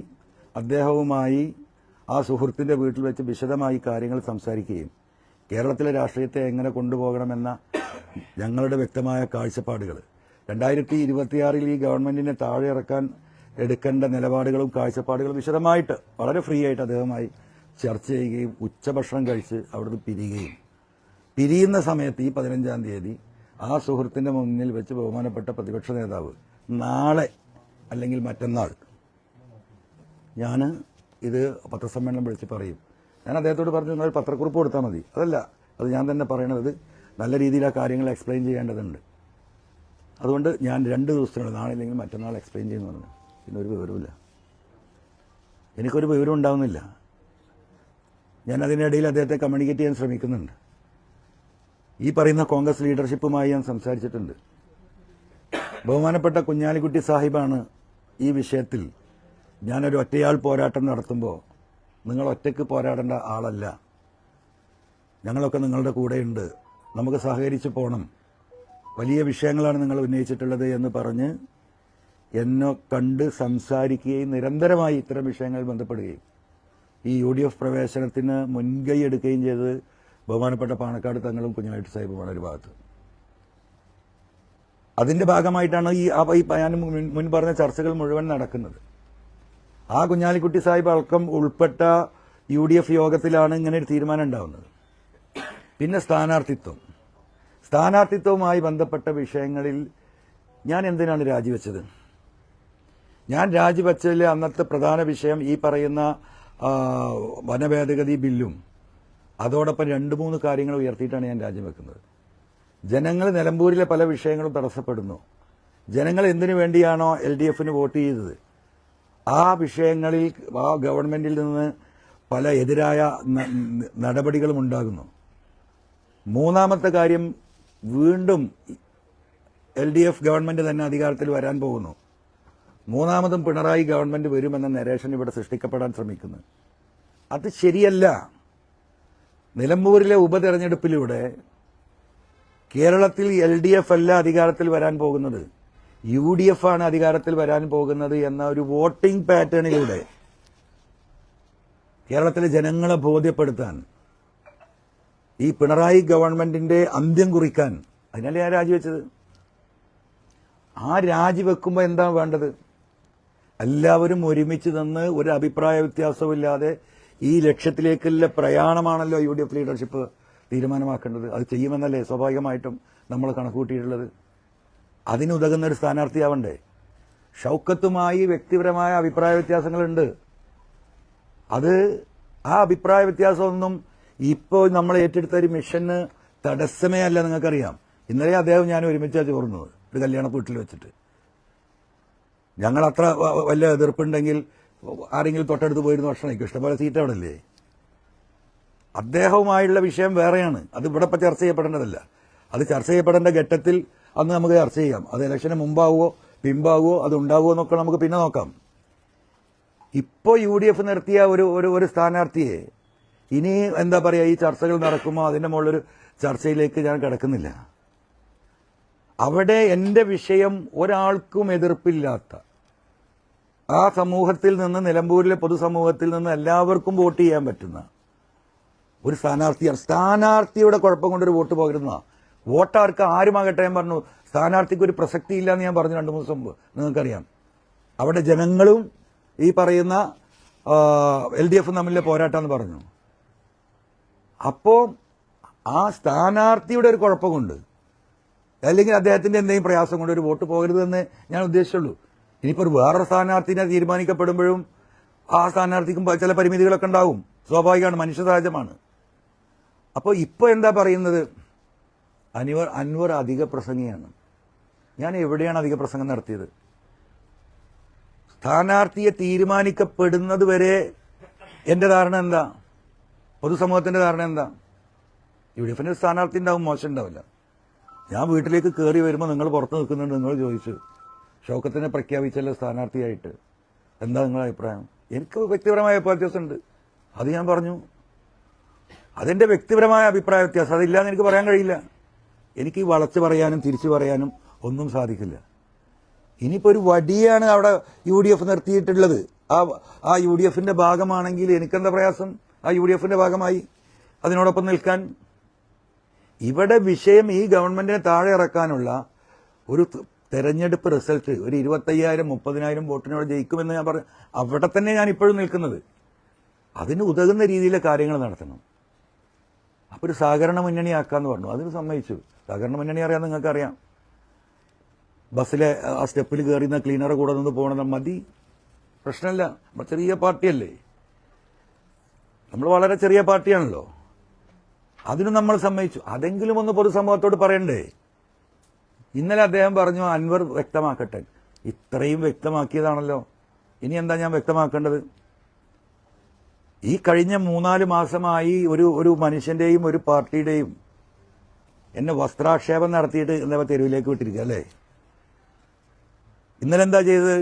അദ്ദേഹവുമായി ആ സുഹൃത്തിൻ്റെ വീട്ടിൽ വെച്ച് വിശദമായി കാര്യങ്ങൾ സംസാരിക്കുകയും കേരളത്തിലെ രാഷ്ട്രീയത്തെ എങ്ങനെ കൊണ്ടുപോകണമെന്ന ഞങ്ങളുടെ വ്യക്തമായ കാഴ്ചപ്പാടുകൾ 2026 ഈ ഗവൺമെന്റിനെ താഴെ ഇറക്കാൻ എടുക്കേണ്ട നിലപാടുകളും കാഴ്ചപ്പാടുകളും വിശദമായിട്ട് വളരെ ഫ്രീ ആയിട്ട് അദ്ദേഹവുമായി ചർച്ച ചെയ്യുകയും ഉച്ചഭക്ഷണം കഴിച്ച് അവിടുന്ന് പിരിയുന്ന സമയത്ത് ഈ 15-ാം തീയതി ആ സുഹൃത്തിന്റെ മുന്നിൽ വെച്ച് ബഹുമാനപ്പെട്ട പ്രതിപക്ഷ നേതാവ് നാളെ അല്ലെങ്കിൽ മറ്റന്നാൾ ഞാൻ ഇത് പത്രസമ്മേളനം വിളിച്ച് പറയും. ഞാൻ അദ്ദേഹത്തോട് പറഞ്ഞു എന്നാൽ പത്രക്കുറിപ്പ് കൊടുത്താൽ മതി. അതല്ല, അത് ഞാൻ തന്നെ പറയണത് നല്ല രീതിയിൽ ആ കാര്യങ്ങൾ എക്സ്പ്ലെയിൻ ചെയ്യേണ്ടതുണ്ട്. അതുകൊണ്ട് ഞാൻ 2 ദിവസത്തിനുള്ളിൽ നാളെ അല്ലെങ്കിൽ മറ്റന്നാൾ എക്സ്പ്ലെയിൻ ചെയ്യുന്നു പറഞ്ഞു. പിന്നെ ഒരു വിവരമില്ല, എനിക്കൊരു വിവരം ഉണ്ടാവുന്നില്ല. ഞാൻ അതിനിടയിൽ അദ്ദേഹത്തെ കമ്മ്യൂണിക്കേറ്റ് ചെയ്യാൻ ശ്രമിക്കുന്നുണ്ട്. ഈ പറയുന്ന കോൺഗ്രസ് ലീഡർഷിപ്പുമായി ഞാൻ സംസാരിച്ചിട്ടുണ്ട്. ബഹുമാനപ്പെട്ട കുഞ്ഞാലിക്കുട്ടി സാഹിബാണ് ഈ വിഷയത്തിൽ ഞാനൊരു ഒറ്റയാൾ പോരാട്ടം നടത്തുമ്പോൾ നിങ്ങൾ ഒറ്റയ്ക്ക് പോരാടേണ്ട ആളല്ല, ഞങ്ങളൊക്കെ നിങ്ങളുടെ കൂടെയുണ്ട്, നമുക്ക് സഹകരിച്ച് പോകണം, വലിയ വിഷയങ്ങളാണ് നിങ്ങൾ ഉന്നയിച്ചിട്ടുള്ളത് എന്ന് പറഞ്ഞ് എന്നെ കണ്ട് സംസാരിക്കുകയും നിരന്തരമായി ഇത്തരം വിഷയങ്ങളിൽ ബന്ധപ്പെടുകയും ഈ UDF പ്രവേശനത്തിന് മുൻകൈ എടുക്കുകയും ചെയ്തത് ബഹുമാനപ്പെട്ട പാണക്കാട് തങ്ങളും കുഞ്ഞാലിക്കുട്ടി സാഹിബുമാണ് ഒരു ഭാഗത്ത്. അതിന്റെ ഭാഗമായിട്ടാണ് ഈ ഞാൻ മുൻ പറഞ്ഞ ചർച്ചകൾ മുഴുവൻ നടക്കുന്നത്. ആ കുഞ്ഞാലിക്കുട്ടി സാഹിബ് അടക്കം ഉൾപ്പെട്ട UDF യോഗത്തിലാണ് ഇങ്ങനെ ഒരു തീരുമാനം ഉണ്ടാവുന്നത്. പിന്നെ സ്ഥാനാർത്ഥിത്വവുമായി ബന്ധപ്പെട്ട വിഷയങ്ങളിൽ ഞാൻ എന്തിനാണ് രാജിവെച്ചത്? ഞാൻ രാജിവെച്ചതിലെ അന്നത്തെ പ്രധാന വിഷയം ഈ പറയുന്ന വനഭേദഗതി ബില്ലും അതോടൊപ്പം 2-3 കാര്യങ്ങൾ ഉയർത്തിയിട്ടാണ് ഞാൻ രാജിവെക്കുന്നത്. ജനങ്ങൾ നിലമ്പൂരിലെ പല വിഷയങ്ങളും തടസ്സപ്പെടുന്നു. ജനങ്ങൾ എന്തിനു വേണ്ടിയാണോ LDFന് വോട്ട് ചെയ്തത് ആ വിഷയങ്ങളിൽ ആ ഗവൺമെന്റിൽ നിന്ന് പല എതിരായ നടപടികളും ഉണ്ടാകുന്നു. 3-ാമത്തെ കാര്യം, വീണ്ടും LDF ഗവൺമെന്റ് തന്നെ അധികാരത്തിൽ വരാൻ പോകുന്നു. 3-ാമതും പിണറായി ഗവൺമെന്റ് വരുമെന്ന നരേഷൻ ഇവിടെ സൃഷ്ടിക്കപ്പെടാൻ ശ്രമിക്കുന്നു. അത് ശരിയല്ല. നിലമ്പൂരിലെ ഉപതെരഞ്ഞെടുപ്പിലൂടെ കേരളത്തിൽ LDF അല്ല അധികാരത്തിൽ വരാൻ പോകുന്നത്, UDF ആണ് അധികാരത്തിൽ വരാൻ പോകുന്നത് എന്ന ഒരു വോട്ടിംഗ് പാറ്റേണിലൂടെ കേരളത്തിലെ ജനങ്ങളെ ബോധ്യപ്പെടുത്താൻ, ഈ പിണറായി ഗവൺമെന്റിന്റെ അന്ത്യം കുറിക്കാൻ, അതിനല്ലേ ഞാൻ രാജിവെച്ചത്. ആ രാജിവെക്കുമ്പോൾ എന്താ വേണ്ടത്? എല്ലാവരും ഒരുമിച്ച് നിന്ന് ഒരു അഭിപ്രായ വ്യത്യാസമില്ലാതെ ഈ ലക്ഷ്യത്തിലേക്കുള്ള പ്രയാണമാണല്ലോ UDF ലീഡർഷിപ്പ് തീരുമാനമാക്കേണ്ടത്. അത് ചെയ്യുമെന്നല്ലേ സ്വാഭാവികമായിട്ടും നമ്മൾ കണക്കുകൂട്ടിയിട്ടുള്ളത്. അതിനുതകുന്ന ഒരു സ്ഥാനാർത്ഥിയാവണ്ടേ? ഷൗക്കത്തുമായി വ്യക്തിപരമായ അഭിപ്രായ വ്യത്യാസങ്ങളുണ്ട്. അത് ആ അഭിപ്രായ വ്യത്യാസമൊന്നും ഇപ്പോൾ നമ്മൾ ഏറ്റെടുത്ത ഒരു മിഷന് തടസ്സമേ അല്ല. നിങ്ങൾക്കറിയാം, ഇന്നലെ അദ്ദേഹം ഞാൻ ഒരുമിച്ചാണ് ചോർന്നത് ഒരു കല്യാണ വീട്ടിൽ വെച്ചിട്ട്. ഞങ്ങൾ അത്ര വലിയ എതിർപ്പുണ്ടെങ്കിൽ ആരെങ്കിലും തൊട്ടടുത്ത് പോയിരുന്നു ഭക്ഷണം കഴിക്കും, ഇഷ്ടംപോലെ സീറ്റ് അവിടെ അല്ലേ. അദ്ദേഹവുമായുള്ള വിഷയം വേറെയാണ്, അത് ഇവിടെ ഇപ്പം ചർച്ച ചെയ്യപ്പെടേണ്ടതല്ല. അത് ചർച്ച ചെയ്യപ്പെടേണ്ട ഘട്ടത്തിൽ അന്ന് നമുക്ക് ചർച്ച ചെയ്യാം. അത് ഇലക്ഷന് മുമ്പാവുമോ പിമ്പാവുമോ അത് ഉണ്ടാവുമോ എന്നൊക്കെ നമുക്ക് പിന്നെ നോക്കാം. ഇപ്പോൾ UDF നിർത്തിയ ഒരു സ്ഥാനാർത്ഥിയെ ഇനി എന്താ പറയുക, ഈ ചർച്ചകൾ നടക്കുമ്പോൾ അതിന്റെ മുകളിലൊരു ചർച്ചയിലേക്ക് ഞാൻ കിടക്കുന്നില്ല. അവിടെ എന്റെ വിഷയം ഒരാൾക്കും എതിർപ്പില്ലാത്ത ആ സമൂഹത്തിൽ നിന്ന്, നിലമ്പൂരിലെ പൊതുസമൂഹത്തിൽ നിന്ന് എല്ലാവർക്കും വോട്ട് ചെയ്യാൻ പറ്റുന്ന ഒരു സ്ഥാനാർത്ഥിയാണ്. സ്ഥാനാർത്ഥിയുടെ കുഴപ്പം കൊണ്ടൊരു വോട്ട് പോകരുന്ന വോട്ടാർക്ക് ആരുമാകട്ടെ ഞാൻ പറഞ്ഞു, സ്ഥാനാർത്ഥിക്ക് ഒരു പ്രസക്തി ഇല്ല എന്ന് ഞാൻ പറഞ്ഞു 2 ദിവസം മുമ്പ്. നിങ്ങൾക്കറിയാം, അവിടെ ജനങ്ങളും ഈ പറയുന്ന LDF തമ്മിലെ പോരാട്ടമെന്ന് പറഞ്ഞു. അപ്പോൾ ആ സ്ഥാനാർത്ഥിയുടെ ഒരു കുഴപ്പം കൊണ്ട്, അല്ലെങ്കിൽ അദ്ദേഹത്തിന്റെ എന്തെങ്കിലും പ്രയാസം കൊണ്ട് ഒരു വോട്ട് പോകരുതെന്ന് ഞാൻ ഉദ്ദേശിച്ചുള്ളൂ. ഇനിയിപ്പോൾ ഒരു വേറൊരു സ്ഥാനാർത്ഥിനെ തീരുമാനിക്കപ്പെടുമ്പോഴും ആ സ്ഥാനാർത്ഥിക്കും ചില പരിമിതികളൊക്കെ ഉണ്ടാവും, സ്വാഭാവികമാണ്, മനുഷ്യ സഹജമാണ്. അപ്പോൾ ഇപ്പോൾ എന്താ പറയുന്നത്, അൻവർ അധിക പ്രസംഗിയാണ്. ഞാൻ എവിടെയാണ് അധിക പ്രസംഗം നടത്തിയത്? സ്ഥാനാർത്ഥിയെ തീരുമാനിക്കപ്പെടുന്നത് വരെ എന്റെ ധാരണ എന്താ, പൊതുസമൂഹത്തിന്റെ ധാരണ എന്താ? UDFന്റെ സ്ഥാനാർത്ഥി ഉണ്ടാവും, മോശം ഉണ്ടാവില്ല. ഞാൻ വീട്ടിലേക്ക് കയറി വരുമ്പോൾ നിങ്ങൾ പുറത്ത് നിൽക്കുന്നുണ്ട്, നിങ്ങൾ ചോദിച്ചു ഷൗക്കത്തിനെ പ്രഖ്യാപിച്ചല്ലോ സ്ഥാനാർത്ഥിയായിട്ട്, എന്താ നിങ്ങളുടെ അഭിപ്രായം? എനിക്ക് വ്യക്തിപരമായ അഭിപ്രായ വ്യത്യാസമുണ്ട്, അത് ഞാൻ പറഞ്ഞു. അതെന്റെ വ്യക്തിപരമായ അഭിപ്രായ വ്യത്യാസം, അതില്ലാന്ന് എനിക്ക് പറയാൻ കഴിയില്ല. എനിക്ക് വളച്ച് പറയാനും തിരിച്ചു പറയാനും ഒന്നും സാധിക്കില്ല. ഇനിയിപ്പോൾ ഒരു വടിയാണ് അവിടെ UDF നിർത്തിയിട്ടുള്ളത്. ആ UDFന്റെ ഭാഗമാണെങ്കിൽ എനിക്കെന്താ പ്രയാസം? ആ UDFന്റെ ഭാഗമായി അതിനോടൊപ്പം നിൽക്കാൻ. ഇവിടെ വിഷയം ഈ ഗവൺമെന്റിനെ താഴെ ഇറക്കാനുള്ള ഒരു തെരഞ്ഞെടുപ്പ് റിസൾട്ട് ഒരു 25,000-30,000 വോട്ടിനോട് ജയിക്കുമെന്ന് ഞാൻ പറഞ്ഞു. അവിടെ തന്നെ ഞാൻ ഇപ്പോഴും നിൽക്കുന്നത്. അതിന് ഉതകുന്ന രീതിയിലെ കാര്യങ്ങൾ നടത്തണം. അപ്പോൾ ഒരു സഹകരണ മുന്നണിയാക്കാന്ന് പറഞ്ഞു, അതിന് സമ്മതിച്ചു. സഹകരണ മുന്നണി അറിയാൻ നിങ്ങൾക്കറിയാം, ബസ്സിലെ ആ സ്റ്റെപ്പിൽ കയറിയുന്ന ക്ലീനറെ കൂടെ നിന്ന് പോകണത് മതി, പ്രശ്നമില്ല. നമ്മൾ ചെറിയ പാർട്ടിയല്ലേ, നമ്മൾ വളരെ ചെറിയ പാർട്ടിയാണല്ലോ, അതിനും നമ്മൾ സമ്മതിച്ചു. അതെങ്കിലും ഒന്ന് പൊതുസമൂഹത്തോട് പറയണ്ടേ? ഇന്നലെ അദ്ദേഹം പറഞ്ഞു അൻവർ വ്യക്തമാക്കട്ടെ. ഇത്രയും വ്യക്തമാക്കിയതാണല്ലോ, ഇനി എന്താ ഞാൻ വ്യക്തമാക്കേണ്ടത്? ഈ കഴിഞ്ഞ 3-4 മാസമായി ഒരു മനുഷ്യന്റെയും ഒരു പാർട്ടിയുടെയും എന്നെ വസ്ത്രാക്ഷേപം നടത്തിയിട്ട് എന്താ തെരുവിലേക്ക് വിട്ടിരിക്കുക അല്ലേ? ഇന്നലെ എന്താ ചെയ്തത്?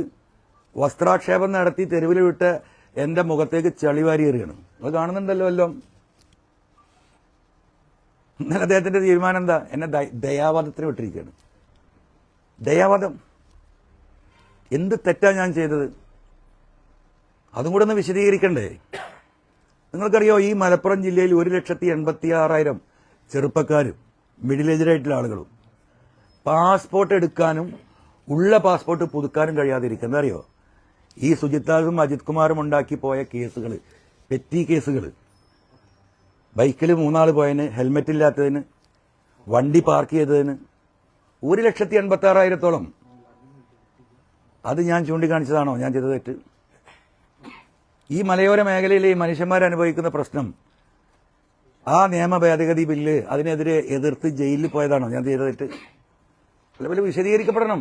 വസ്ത്രാക്ഷേപം നടത്തി തെരുവിൽ വിട്ട് എന്റെ മുഖത്തേക്ക് ചളിവാരി എറിയണം. അത് കാണുന്നുണ്ടല്ലോ എല്ലാം. ഇന്നലെ അദ്ദേഹത്തിന്റെ തീരുമാനം എന്താ? എന്നെ ദയാവാദത്തിന് വിട്ടിരിക്കുകയാണ്. ദയാവാദം. എന്ത് തെറ്റാ ഞാൻ ചെയ്തത്? അതും കൂടെ ഒന്ന് വിശദീകരിക്കണ്ടേ? നിങ്ങൾക്കറിയോ, ഈ മലപ്പുറം ജില്ലയിൽ 1,86,000 ചെറുപ്പക്കാരും മിഡിൽ ഏജിലായിട്ടുള്ള ആളുകളും പാസ്പോർട്ട് എടുക്കാനും ഉള്ള പാസ്പോർട്ട് പുതുക്കാനും കഴിയാതിരിക്കുക. എന്താ അറിയോ? ഈ സുജിത്താസും അജിത് കുമാറും ഉണ്ടാക്കി പോയ കേസുകൾ, പെറ്റി കേസുകൾ, ബൈക്കിൽ 3 ആൾ പോയതിന്, ഹെൽമെറ്റ് ഇല്ലാത്തതിന്, വണ്ടി പാർക്ക് ചെയ്തതിന് 1,86,000 അത് ഞാൻ ചൂണ്ടിക്കാണിച്ചതാണോ ഞാൻ ചെയ്ത തെറ്റ്? ഈ മലയോര മേഖലയിലെ ഈ മനുഷ്യന്മാരനുഭവിക്കുന്ന പ്രശ്നം, ആ നിയമ ഭേദഗതി ബില്ല് അതിനെതിരെ എതിർത്ത് ജയിലിൽ പോയതാണോ ഞാൻ ചെയ്ത തെറ്റ്? അല്ല, വിശദീകരിക്കപ്പെടണം.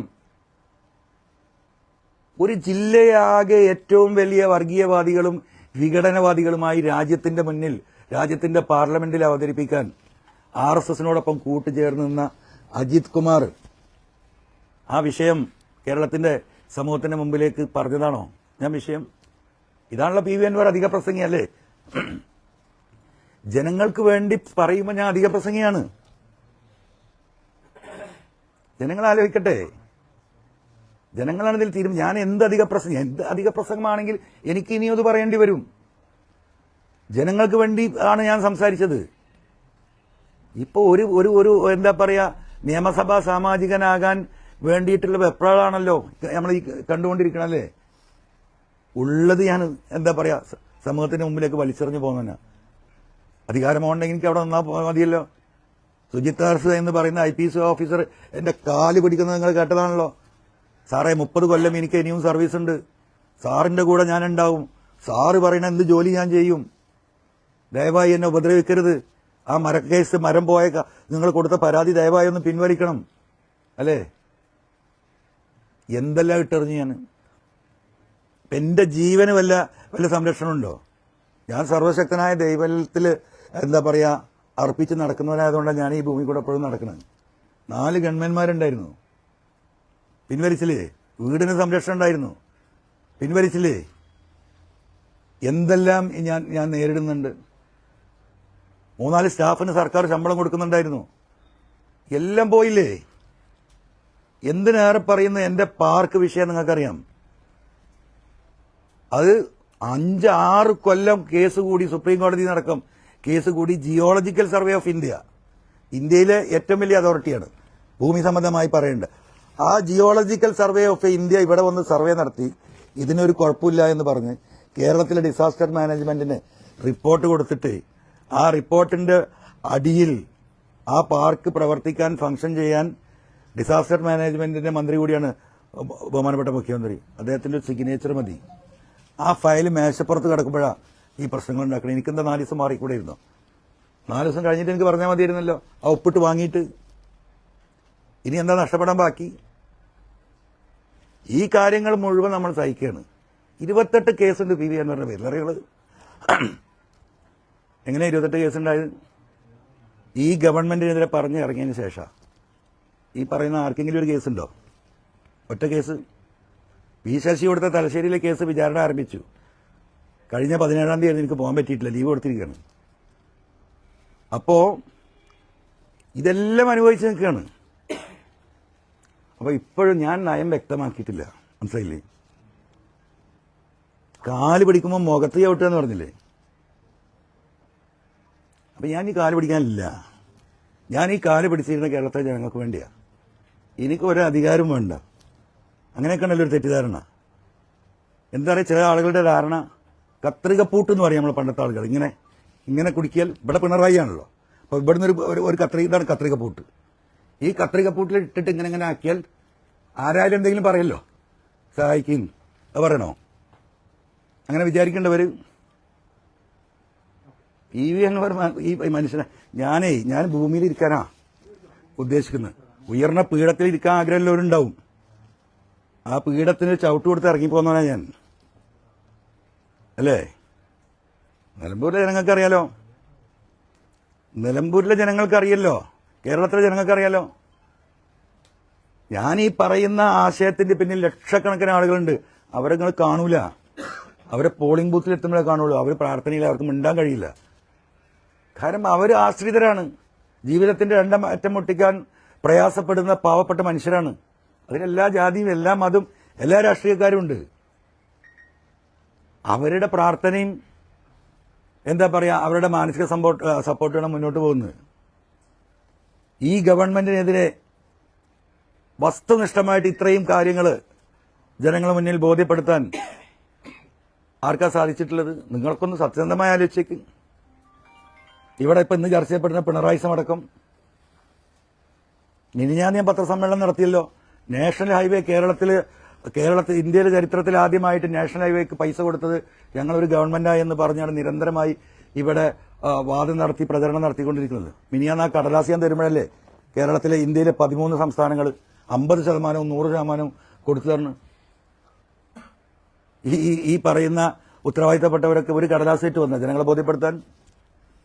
ഒരു ജില്ലയാകെ ഏറ്റവും വലിയ വർഗീയവാദികളും വിഘടനവാദികളുമായി രാജ്യത്തിന്റെ മുന്നിൽ, രാജ്യത്തിന്റെ പാർലമെന്റിൽ അവതരിപ്പിക്കാൻ RSSനോടൊപ്പം കൂട്ടുചേർന്ന് നിന്ന അജിത് കുമാർ ആ വിഷയം കേരളത്തിന്റെ സമൂഹത്തിന്റെ മുമ്പിലേക്ക് പറഞ്ഞതാണോ ഞാൻ വിഷയം? ഇതാണല്ലോ PV അൻവർ അധിക പ്രസംഗിയല്ലേ? ജനങ്ങൾക്ക് വേണ്ടി പറയുമ്പോൾ ഞാൻ അധിക പ്രസംഗിയാണ്. ജനങ്ങൾ ആലോചിക്കട്ടെ, ജനങ്ങളാണ് ഇതിൽ തീരുമാനം. ഞാൻ എന്ത് അധിക പ്രസംഗമാണെങ്കിൽ എനിക്ക് ഇനിയും അത് പറയേണ്ടി വരും. ജനങ്ങൾക്ക് വേണ്ടി ആണ് ഞാൻ സംസാരിച്ചത്. ഇപ്പൊ ഒരു എന്താ പറയാ, നിയമസഭാ സാമാജികനാകാൻ വേണ്ടിയിട്ടുള്ള വെപ്രാളാണല്ലോ നമ്മൾ ഈ കണ്ടുകൊണ്ടിരിക്കണല്ലേ. ഉള്ളത് ഞാൻ എന്താ പറയാ സമൂഹത്തിന്റെ മുമ്പിലേക്ക് വലിച്ചെറിഞ്ഞു പോകുന്ന അധികാരമുണ്ടെങ്കിൽ എനിക്ക് അവിടെ നിന്നാ മതിയല്ലോ. സുജിത് ദാസ് എന്ന് പറയുന്ന IPS ഓഫീസർ എന്റെ കാല് പിടിക്കുന്നത് നിങ്ങൾ കേട്ടതാണല്ലോ. സാറേ 30 കൊല്ലം എനിക്ക് ഇനിയും സർവീസ് ഉണ്ട്, സാറിന്റെ കൂടെ ഞാൻ ഉണ്ടാവും, സാറ് പറയുന്ന എന്ത് ജോലി ഞാൻ ചെയ്യും, ദയവായി എന്നെ ഉപദ്രവിക്കരുത്, ആ മരക്കേസ് മരം പോയ നിങ്ങൾ കൊടുത്ത പരാതി ദയവായി ഒന്ന് പിൻവലിക്കണം അല്ലേ? എന്തെല്ലാം ഇട്ടെറിഞ്ഞു ഞാൻ. എന്റെ ജീവന് വല്ല സംരക്ഷണമുണ്ടോ? ഞാൻ സർവശക്തനായ ദൈവത്തിൽ എന്താ പറയാ അർപ്പിച്ച് നടക്കുന്നവനായതുകൊണ്ടാണ് ഞാൻ ഈ ഭൂമി കൂടെ എപ്പോഴും നടക്കുന്നത്. 4 ഗവൺമെന്റ്മാരുണ്ടായിരുന്നു, പിൻവലിച്ചില്ലേ? വീടിന് സംരക്ഷണം ഉണ്ടായിരുന്നു, പിൻവലിച്ചില്ലേ? എന്തെല്ലാം ഞാൻ നേരിടുന്നുണ്ട്. 3-4 സ്റ്റാഫിന് സർക്കാർ ശമ്പളം കൊടുക്കുന്നുണ്ടായിരുന്നു, എല്ലാം പോയില്ലേ? എന്തിനേറെ പറയുന്ന എന്റെ പാർക്ക് വിഷയം നിങ്ങൾക്കറിയാം. അത് 5-6 കൊല്ലം കേസ് കൂടി, സുപ്രീം കോടതി നടക്കം കേസ് കൂടി ജിയോളജിക്കൽ സർവേ ഓഫ് ഇന്ത്യ ഇന്ത്യയിലെ ഏറ്റവും വലിയ അതോറിറ്റിയാണ് ഭൂമി സംബന്ധമായി പറയേണ്ടത്. ആ ജിയോളജിക്കൽ സർവേ ഓഫ് ഇന്ത്യ ഇവിടെ വന്ന് സർവേ നടത്തി ഇതിനൊരു കുഴപ്പമില്ല എന്ന് പറഞ്ഞ് കേരളത്തിലെ ഡിസാസ്റ്റർ മാനേജ്മെന്റിന് റിപ്പോർട്ട് കൊടുത്തിട്ട് ആ റിപ്പോർട്ടിന്റെ അടിയിൽ ആ പാർക്ക് പ്രവർത്തിക്കാൻ ഫംഗ്ഷൻ ചെയ്യാൻ ഡിസാസ്റ്റർ മാനേജ്മെന്റിന്റെ മന്ത്രി കൂടിയാണ് ബഹുമാനപ്പെട്ട മുഖ്യമന്ത്രി. അദ്ദേഹത്തിന്റെ ഒരു സിഗ്നേച്ചർ മതി. ആ ഫയൽ മേശപ്പുറത്ത് കിടക്കുമ്പോഴാണ് ഈ പ്രശ്നങ്ങൾ ഉണ്ടാക്കണം. എനിക്കെന്താ 4 ദിവസം മാറിക്കൂടെ ഇരുന്നോ? 4 ദിവസം കഴിഞ്ഞിട്ട് എനിക്ക് പറഞ്ഞാൽ മതിയായിരുന്നല്ലോ. ആ ഒപ്പിട്ട് വാങ്ങിയിട്ട് ഇനി എന്താ നഷ്ടപ്പെടാൻ ബാക്കി? ഈ കാര്യങ്ങൾ മുഴുവൻ നമ്മൾ സഹിക്കുകയാണ്. 28 കേസുണ്ട് പി വി അൻവറിന്റെ പേരിൽ. അറിയുള്ളൂ എങ്ങനെ 28 കേസുണ്ടായത്? ഈ ഗവൺമെന്റിനെതിരെ പറഞ്ഞ് ഇറങ്ങിയതിന് ശേഷം ഈ പറയുന്ന ആർക്കെങ്കിലും ഒരു കേസുണ്ടോ? ഒറ്റ കേസ്. പി ശശി കൊടുത്ത തലശ്ശേരിയിലെ കേസ് വിചാരണ ആരംഭിച്ചു. കഴിഞ്ഞ 17-ാം തീയതി എനിക്ക് പോകാൻ പറ്റിയിട്ടില്ല, ലീവ് കൊടുത്തിരിക്കുകയാണ്. അപ്പോ ഇതെല്ലാം അനുഭവിച്ച് നിൽക്കുകയാണ്. അപ്പൊ ഇപ്പോഴും ഞാൻ നയം വ്യക്തമാക്കിയിട്ടില്ല, മനസ്സിലായില്ലേ? കാല് പിടിക്കുമ്പോൾ മുഖത്ത് ചവിട്ടുക എന്ന് പറഞ്ഞില്ലേ? അപ്പൊ ഞാൻ ഈ കാല് പിടിക്കാനില്ല. ഞാൻ ഈ കാല് പിടിച്ചിരുന്ന കേരളത്തിലെ ജനങ്ങൾക്ക് വേണ്ടിയാ. എനിക്ക് ഒരു അധികാരം വേണ്ട. അങ്ങനെയൊക്കെ ഉണ്ടല്ലോ ഒരു തെറ്റിദ്ധാരണ. എന്താ പറയുക, ചില ആളുകളുടെ ധാരണ കത്രികപ്പൂട്ട് എന്ന് പറയും നമ്മൾ പണ്ടത്തെ ആളുകൾ. ഇങ്ങനെ ഇങ്ങനെ കുടിക്കിയാൽ ഇവിടെ പിണറായി ആണല്ലോ. അപ്പോൾ ഇവിടുന്ന് ഒരു ഇതാണ് കത്രികപ്പൂട്ട്. ഈ കത്രികപ്പൂട്ടിൽ ഇട്ടിട്ട് ഇങ്ങനെ ഇങ്ങനെ ആക്കിയാൽ ആരായാലും എന്തെങ്കിലും പറയല്ലോ, സഹായിക്കും. അത് പറയണോ? അങ്ങനെ വിചാരിക്കേണ്ടവർ പി വി അൻവർ ഈ മനുഷ്യനെ ഞാൻ ഭൂമിയിൽ ഇരിക്കാനാ ഉദ്ദേശിക്കുന്നത്. ഉയർന്ന പീഠത്തിൽ ഇരിക്കാൻ ആഗ്രഹമുള്ളവരുണ്ടാവും. ആ പീഠത്തിന് ചവിട്ട് കൊടുത്ത് ഇറങ്ങിപ്പോന്നവനാ ഞാൻ, അല്ലേ? നിലമ്പൂരിലെ ജനങ്ങൾക്കറിയാലോ, നിലമ്പൂരിലെ ജനങ്ങൾക്കറിയല്ലോ, കേരളത്തിലെ ജനങ്ങൾക്കറിയാലോ. ഞാൻ ഈ പറയുന്ന ആശയത്തിന്റെ പിന്നിൽ ലക്ഷക്കണക്കിന് ആളുകളുണ്ട്. അവരെ നിങ്ങൾ കാണൂല. അവരെ പോളിംഗ് ബൂത്തിൽ എത്തുമ്പോഴേ കാണുള്ളൂ. അവർ പ്രാർത്ഥനയിൽ അവർക്ക് മിണ്ടാൻ കഴിയില്ല. കാരണം അവർ ആശ്രിതരാണ്. ജീവിതത്തിന്റെ അറ്റം മുട്ടിക്കാൻ പ്രയാസപ്പെടുന്ന പാവപ്പെട്ട മനുഷ്യരാണ്. അതിലെല്ലാ ജാതിയും എല്ലാ മതവും എല്ലാ രാഷ്ട്രീയക്കാരും ഉണ്ട്. അവരുടെ പ്രാർത്ഥനയും എന്താ പറയാ, അവരുടെ മാനസിക സപ്പോർട്ടാണ് മുന്നോട്ട് പോകുന്നത്. ഈ ഗവൺമെന്റിനെതിരെ വസ്തുനിഷ്ഠമായിട്ട് ഇത്രയും കാര്യങ്ങൾ ജനങ്ങളുടെ മുന്നിൽ ബോധ്യപ്പെടുത്താൻ ആർക്കാ സാധിച്ചിട്ടുള്ളത്? നിങ്ങൾക്കൊന്ന് സത്യസന്ധമായി ആലോചിച്ചേക്ക്. ഇവിടെ ഇപ്പൊ ഇന്ന് ചർച്ച ചെയ്യപ്പെടുന്ന പിണറായി സമടക്കം ഞാൻ പത്രസമ്മേളനം നടത്തിയല്ലോ. നാഷണൽ ഹൈവേ കേരളത്തിൽ ഇന്ത്യയിലെ ചരിത്രത്തിൽ ആദ്യമായിട്ട് നാഷണൽ ഹൈവേക്ക് പൈസ കൊടുത്തത് ഞങ്ങളൊരു ഗവൺമെന്റായി എന്ന് പറഞ്ഞാണ് നിരന്തരമായി ഇവിടെ വാദം നടത്തി പ്രചരണം നടത്തിക്കൊണ്ടിരിക്കുന്നത്. മിനിയാന്ന് ആ കടലാസ് ഞാൻ തരുമ്പോഴല്ലേ കേരളത്തിലെ ഇന്ത്യയിലെ 13 സംസ്ഥാനങ്ങൾ 50%, 100% കൊടുത്തു തരണം. ഈ പറയുന്ന ഉത്തരവാദിത്തപ്പെട്ടവരൊക്കെ ഒരു കടലാസിട്ട് വന്ന ജനങ്ങളെ ബോധ്യപ്പെടുത്താൻ.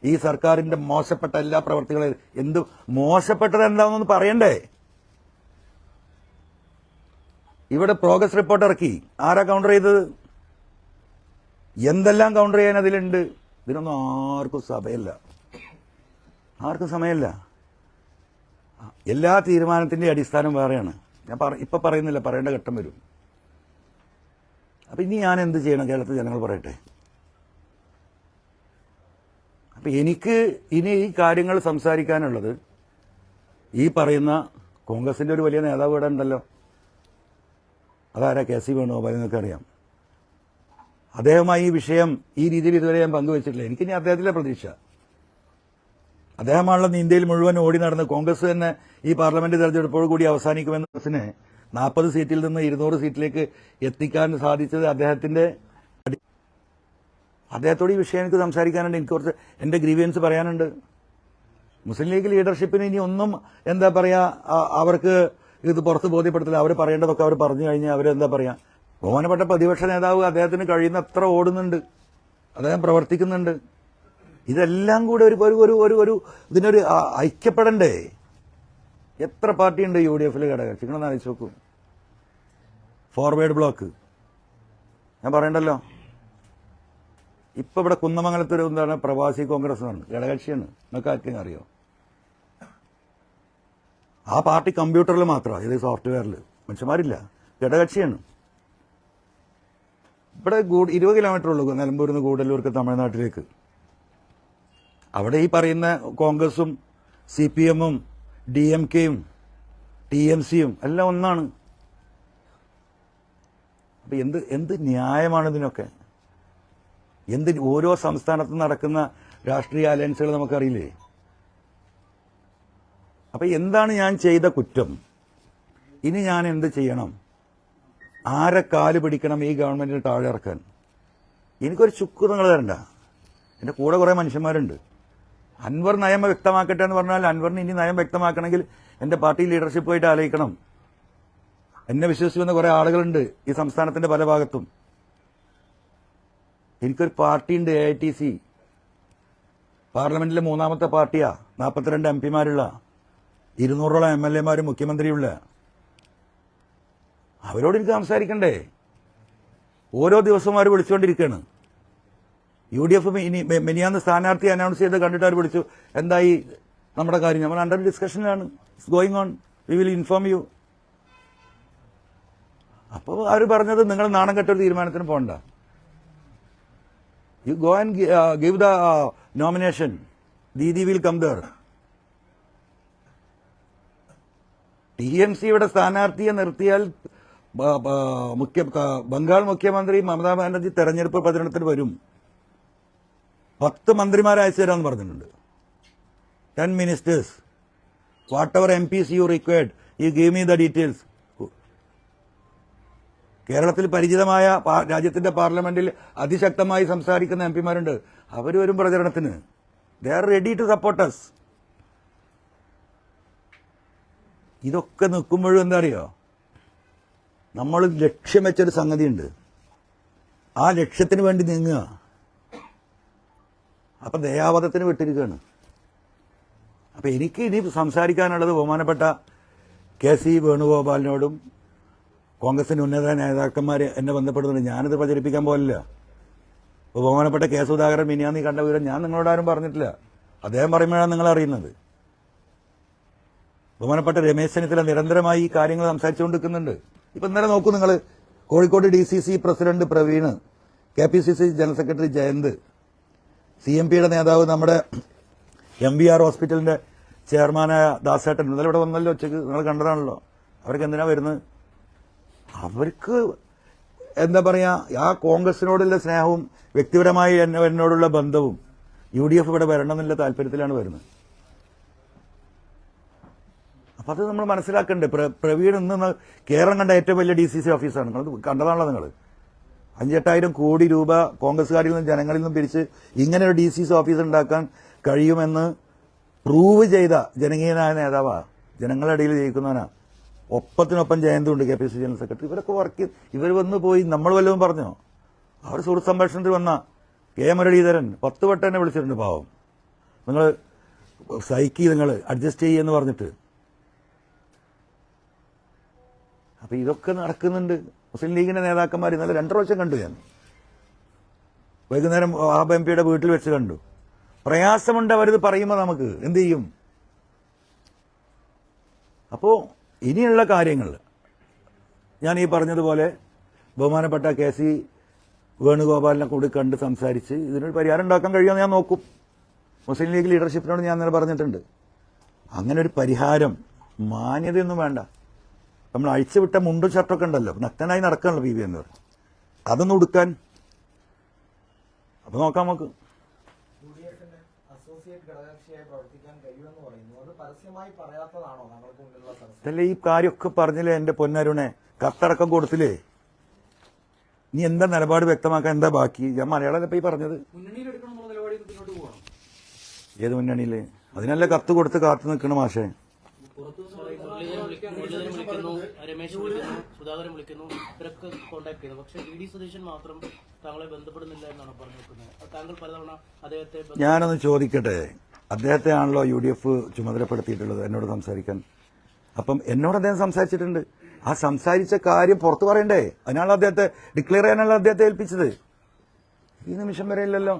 ഈ സർക്കാരിന്റെ മോശപ്പെട്ട എല്ലാ പ്രവർത്തികളും എന്ത് മോശപ്പെട്ടത് എന്താണെന്ന് പറയണ്ടേ? ഇവിടെ പ്രോഗ്രസ് റിപ്പോർട്ട് ഇറക്കി. ആരാ കൗണ്ടർ ചെയ്തത്? എന്തെല്ലാം കൗണ്ടർ ചെയ്യാൻ അതിലുണ്ട്? ഇതിനൊന്നും ആർക്കും സമയമില്ല. എല്ലാ തീരുമാനത്തിന്റെ അടിസ്ഥാനം വേറെയാണ്. ഞാൻ ഇപ്പൊ പറയുന്നില്ല, പറയേണ്ട ഘട്ടം വരും. അപ്പൊ ഇനി ഞാൻ എന്ത് ചെയ്യണം? കേരളത്തിലെ ജനങ്ങൾ പറയട്ടെ. അപ്പൊ എനിക്ക് ഇനി ഈ കാര്യങ്ങൾ സംസാരിക്കാനുള്ളത് ഈ പറയുന്ന കോൺഗ്രസിന്റെ ഒരു വലിയ നേതാവ് ഇവിടെ ഉണ്ടല്ലോ. അതാരാ? KC വേണുഗോപാൽ. എന്നൊക്കെ അറിയാം. അദ്ദേഹമായി ഈ വിഷയം ഈ രീതിയിൽ ഇതുവരെ ഞാൻ പങ്കുവച്ചിട്ടില്ല. എനിക്കിനി അദ്ദേഹത്തിലെ പ്രതീക്ഷ. അദ്ദേഹമാണല്ലോ ഇന്ത്യയിൽ മുഴുവൻ ഓടി നടന്ന് കോൺഗ്രസ് തന്നെ ഈ പാർലമെന്റ് തെരഞ്ഞെടുപ്പോട് കൂടി അവസാനിക്കുമെന്ന ബസ്സിനെ 40 സീറ്റിൽ നിന്ന് 200 സീറ്റിലേക്ക് എത്തിക്കാൻ സാധിച്ചത് അദ്ദേഹത്തോട് ഈ വിഷയം എനിക്ക് സംസാരിക്കാനുണ്ട്. എനിക്ക് കുറച്ച് എന്റെ ഗ്രീവിയൻസ് പറയാനുണ്ട്. മുസ്ലിം ലീഗ് ലീഡർഷിപ്പിന് ഇനി ഒന്നും എന്താ പറയാ, അവർക്ക് ഇത് പുറത്ത് ബോധ്യപ്പെടുത്തില്ല. അവർ പറയേണ്ടതൊക്കെ അവർ പറഞ്ഞു കഴിഞ്ഞാൽ അവരെന്താ പറയാ, ബഹുമാനപ്പെട്ട പ്രതിപക്ഷ നേതാവ് അദ്ദേഹത്തിന് കഴിയുന്നത്ര ഓടുന്നുണ്ട്, അദ്ദേഹം പ്രവർത്തിക്കുന്നുണ്ട്. ഇതെല്ലാം കൂടെ ഒരു ഇതിനൊരു ഐക്യപ്പെടണ്ടേ? എത്ര പാർട്ടിയുണ്ട് UDF-ൽ ഘടകകക്ഷി? നിങ്ങളൊന്ന് ആലോചിച്ച് നോക്കൂ. ഫോർവേഡ് ബ്ലോക്ക് ഞാൻ പറയണ്ടല്ലോ. ഇപ്പൊ ഇവിടെ കുന്നമംഗലത്തൊരു എന്താണ് പ്രവാസി കോൺഗ്രസ് ആണ്, ഘടകകക്ഷിയാണ്. നിങ്ങൾക്ക് ആർക്കും അറിയോ? ആ പാർട്ടി കമ്പ്യൂട്ടറിൽ മാത്രമാണ്, ഇത് സോഫ്റ്റ്വെയറിൽ. മനുഷ്യന്മാരില്ല, ഘടകകക്ഷിയാണ്. ഇവിടെ 20 കിലോമീറ്റർ ഉള്ളൂ നിലമ്പൂരിൽ നിന്ന് ഗൂഡല്ലൂർക്ക് തമിഴ്നാട്ടിലേക്ക്. അവിടെ ഈ പറയുന്ന കോൺഗ്രസും CPM-ഉം DMK-യും TMC-യും എല്ലാം ഒന്നാണ്. അപ്പം എന്ത് ന്യായമാണ് ഇതിനൊക്കെ? ഓരോ സംസ്ഥാനത്തും നടക്കുന്ന രാഷ്ട്രീയ അലയൻസുകൾ നമുക്കറിയില്ലേ? അപ്പം എന്താണ് ഞാൻ ചെയ്ത കുറ്റം? ഇനി ഞാൻ എന്ത് ചെയ്യണം? ആരെ കാല് പിടിക്കണം ഈ ഗവൺമെന്റിന് താഴെ ഇറക്കാൻ? എനിക്കൊരു ചുക്ക് നിങ്ങൾ തരണ്ട. എൻ്റെ കൂടെ കുറേ മനുഷ്യന്മാരുണ്ട്. അൻവർ നയം വ്യക്തമാക്കട്ടെ എന്ന് പറഞ്ഞാൽ അൻവറിന് ഇനി നയം വ്യക്തമാക്കണമെങ്കിൽ എൻ്റെ പാർട്ടി ലീഡർഷിപ്പുമായിട്ട് ആലോചിക്കണം. എന്നെ വിശ്വസിക്കുന്ന കുറേ ആളുകളുണ്ട് ഈ സംസ്ഥാനത്തിന്റെ പല ഭാഗത്തും. എനിക്കൊരു പാർട്ടിയുണ്ട്, AITC, പാർലമെന്റിലെ 3ാമത്തെ പാർട്ടിയാ, 42 MP-മാരുള്ള, 200ഓളം MLA-മാരും മുഖ്യമന്ത്രിയുള്ള. അവരോട് എനിക്ക് സംസാരിക്കണ്ടേ? ഓരോ ദിവസവും അവർ വിളിച്ചുകൊണ്ടിരിക്കുകയാണ്. UDF മിനിയാന്ന് സ്ഥാനാർത്ഥി അനൗൺസ് ചെയ്ത് കണ്ടിട്ട് അവർ വിളിച്ചു, എന്തായി നമ്മുടെ കാര്യം? നമ്മൾ അണ്ടർ ഡിസ്കഷനിലാണ്, it's going on, we will inform you. അപ്പോൾ അവർ പറഞ്ഞത് നിങ്ങൾ നാണം കെട്ടൊരു തീരുമാനത്തിന് പോകണ്ട, you go and give the nomination, Didi will come there. TMC-യുടെ സ്ഥാനാർത്ഥിയെ നിർത്തിയാൽ ബംഗാൾ മുഖ്യമന്ത്രി മമതാ ബാനർജി തെരഞ്ഞെടുപ്പ് പ്രചരണത്തിന് വരും. 10 മന്ത്രിമാരെ അയച്ചു തരാമെന്ന് പറഞ്ഞിട്ടുണ്ട്. 10 ministers, whatever MPs you required, you give me the details. കേരളത്തിൽ പരിചിതമായ രാജ്യത്തിന്റെ പാർലമെന്റിൽ അതിശക്തമായി സംസാരിക്കുന്ന MP-മാരുണ്ട്. അവർ വരും പ്രചരണത്തിന്. They are ready to support us. ഇതൊക്കെ നിൽക്കുമ്പോഴും എന്താ അറിയോ, നമ്മൾ ലക്ഷ്യം വെച്ചൊരു സംഗതിയുണ്ട്, ആ ലക്ഷ്യത്തിന് വേണ്ടി നീങ്ങുക. അപ്പൊ ദയാവധത്തിന് വിട്ടിരിക്കുകയാണ്. അപ്പൊ എനിക്ക് ഇനി സംസാരിക്കാനുള്ളത് ബഹുമാനപ്പെട്ട KC വേണുഗോപാലിനോടും കോൺഗ്രസിന്റെ ഉന്നത നേതാക്കന്മാർ എന്നെ ബന്ധപ്പെടുന്നുണ്ട്. ഞാനിത് പ്രചരിപ്പിക്കാൻ പോലില്ല. ഇപ്പോൾ ബഹുമാനപ്പെട്ട K. സുധാകരൻ മിനിയാന്ന് കണ്ട വിവരം ഞാൻ നിങ്ങളോട് ആരും പറഞ്ഞിട്ടില്ല. അദ്ദേഹം പറയുമ്പോഴാണ് നിങ്ങൾ അറിയുന്നത്. ബഹുമാനപ്പെട്ട രമേശ് ചെന്നിത്തല നിരന്തരമായി ഈ കാര്യങ്ങൾ സംസാരിച്ചുകൊണ്ടിരിക്കുന്നുണ്ട്. ഇപ്പൊ ഇന്നലെ നോക്കൂ നിങ്ങൾ, Kozhikode DCC president Praveen, KPCC general secretary Jayanth, CMP-യുടെ നേതാവ് നമ്മുടെ MBR ഹോസ്പിറ്റലിന്റെ ചെയർമാനായ ദാസേട്ടൻ ഇന്നലെ ഇവിടെ വന്നല്ലോ ഉച്ചയ്ക്ക്, നിങ്ങൾ കണ്ടതാണല്ലോ. അവർക്ക് എന്തിനാ വരുന്നത്? അവർക്ക് എന്താ പറയാ, ആ കോൺഗ്രസിനോടുള്ള സ്നേഹവും വ്യക്തിപരമായി എന്നോടുള്ള ബന്ധവും UDF ഇവിടെ വരണം എന്നുള്ള താല്പര്യത്തിലാണ് വരുന്നത്. അപ്പൊ അത് നമ്മൾ മനസ്സിലാക്കണ്ടേ. പ്രവീൺ ഇന്ന് കേരളം കണ്ട ഏറ്റവും വലിയ DCC ഓഫീസാണ്. നിങ്ങൾ കണ്ടതാണല്ലോ. നിങ്ങൾ 5-8 കോടി രൂപ കോൺഗ്രസ്സുകാരിൽ നിന്നും ജനങ്ങളിൽ നിന്നും പിരിച്ച് ഇങ്ങനെ ഒരു DCC ഓഫീസ് ഉണ്ടാക്കാൻ കഴിയുമെന്ന് പ്രൂവ് ചെയ്ത ജനകീയനായ നേതാവാ, ജനങ്ങളുടെ ഇടയിൽ ജയിക്കുന്നവനാ. ഒപ്പത്തിനൊപ്പം ജയന്തുണ്ട്, KPCC ജനറൽ സെക്രട്ടറി. ഇവരൊക്കെ വർക്ക്, ഇവർ വന്ന് പോയി. നമ്മൾ വല്ലതും പറഞ്ഞോ? അവർ സുഹൃത്ത് സംഭാഷണത്തിൽ വന്ന K. മുരളീധരൻ 10 വട്ടം എന്നെ വിളിച്ചിട്ടുണ്ട്. പാവം, നിങ്ങൾ സൈക്കി, നിങ്ങൾ അഡ്ജസ്റ്റ് ചെയ്യുമെന്ന് പറഞ്ഞിട്ട്. അപ്പൊ ഇതൊക്കെ നടക്കുന്നുണ്ട്. മുസ്ലിം ലീഗിന്റെ നേതാക്കന്മാർ ഇന്നലെ 2 പ്രാവശ്യം കണ്ടു. ഞാൻ വൈകുന്നേരം വഹാബ് MP-യുടെ വീട്ടിൽ വെച്ച് കണ്ടു. പ്രയാസമുണ്ട് അവരിത് പറയുമ്പോൾ നമുക്ക് എന്ത് ചെയ്യും? അപ്പോ ഇനിയുള്ള കാര്യങ്ങൾ ഞാൻ ഈ പറഞ്ഞതുപോലെ ബഹുമാനപ്പെട്ട KC വേണുഗോപാലിനെ കൂടി കണ്ട് സംസാരിച്ച് ഇതിനൊരു പരിഹാരം ഉണ്ടാക്കാൻ കഴിയുമെന്ന് ഞാൻ നോക്കും. മുസ്ലിം ലീഗ് ലീഡർഷിപ്പിനോട് ഞാൻ ഇന്നലെ പറഞ്ഞിട്ടുണ്ട്. അങ്ങനെ ഒരു പരിഹാരം, മാന്യതയൊന്നും വേണ്ട. നമ്മൾ അഴിച്ചുവിട്ട മുണ്ടും ഷർട്ടൊക്കെ ഉണ്ടല്ലോ, നഗ്നനായി നടക്കാണല്ലോ PV എന്ന് പറയും, അതൊന്നും ഉടുക്കാൻ. അപ്പൊ നോക്കാം നമുക്ക്. അതല്ലേ ഈ കാര്യമൊക്കെ പറഞ്ഞില്ലേ എന്റെ പൊന്നരുണെ, കത്തടക്കം കൊടുത്തില്ലേ? നീ എന്താ നിലപാട് വ്യക്തമാക്കാൻ എന്താ ബാക്കി? ഞാൻ മലയാളം ഈ പറഞ്ഞത്. ഏത് മുന്നണിയില്? അതിനല്ലേ കത്ത് കൊടുത്ത് കാത്തു നിൽക്കണം മാഷേ. രമേശ് വിളിക്കുന്നു, സുധാകരൻ വിളിക്കുന്നു, ഇവരൊക്കെ കോൺടാക്ട് ചെയ്യുന്നു. പക്ഷേ VD സതീശൻ മാത്രം താങ്കളെ ബന്ധപ്പെടുന്നില്ല എന്നാണ് പറഞ്ഞു വെക്കുന്നത്. താങ്കൾ പലതവണ അദ്ദേഹത്തെ ഞാനൊന്ന് ചോദിക്കട്ടെ, അദ്ദേഹത്തെ ആണല്ലോ UDF ചുമതലപ്പെടുത്തിയിട്ടുള്ളത് എന്നോട് സംസാരിക്കാൻ. അപ്പം എന്നോട് അദ്ദേഹം സംസാരിച്ചിട്ടുണ്ട്. ആ സംസാരിച്ച കാര്യം പുറത്തു പറയണ്ടേ? അതിനാണ് അദ്ദേഹത്തെ ഡിക്ലെയർ ചെയ്യാനുള്ള അദ്ദേഹത്തെ ഏൽപ്പിച്ചത്. ഈ നിമിഷം വരെ ഇല്ലല്ലോ.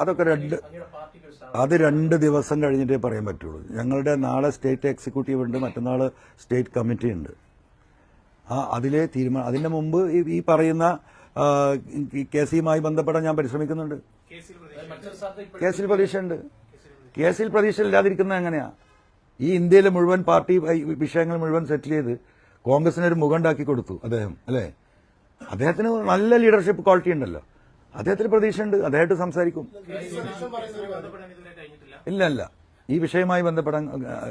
അതൊക്കെ അത് 2 ദിവസം കഴിഞ്ഞിട്ടേ പറയാൻ പറ്റുള്ളൂ. ഞങ്ങളുടെ നാളെ സ്റ്റേറ്റ് എക്സിക്യൂട്ടീവ് ഉണ്ട്, മറ്റന്നാൾ സ്റ്റേറ്റ് കമ്മിറ്റി ഉണ്ട്. അതിലെ തീരുമാനം. അതിന്റെ മുമ്പ് ഈ പറയുന്ന കേസുമായി ബന്ധപ്പെടാൻ ഞാൻ പരിശ്രമിക്കുന്നുണ്ട്. കേസിൽ പ്രതീക്ഷയുണ്ട്. കേസിൽ പ്രതീക്ഷ ഇല്ലാതിരിക്കുന്നത് എങ്ങനെയാ? ഈ ഇന്ത്യയിലെ മുഴുവൻ പാർട്ടി വിഷയങ്ങൾ മുഴുവൻ സെറ്റിൽ ചെയ്ത് കോൺഗ്രസിനൊരു മുഖം ഉണ്ടാക്കി കൊടുത്തു അദ്ദേഹം, അല്ലേ? അദ്ദേഹത്തിന് നല്ല ലീഡർഷിപ്പ് ക്വാളിറ്റി ഉണ്ടല്ലോ. അദ്ദേഹത്തിന് പ്രതീക്ഷയുണ്ട്, അദ്ദേഹമായിട്ട് സംസാരിക്കും. ഇല്ല, ഈ വിഷയവുമായി ബന്ധപ്പെടാൻ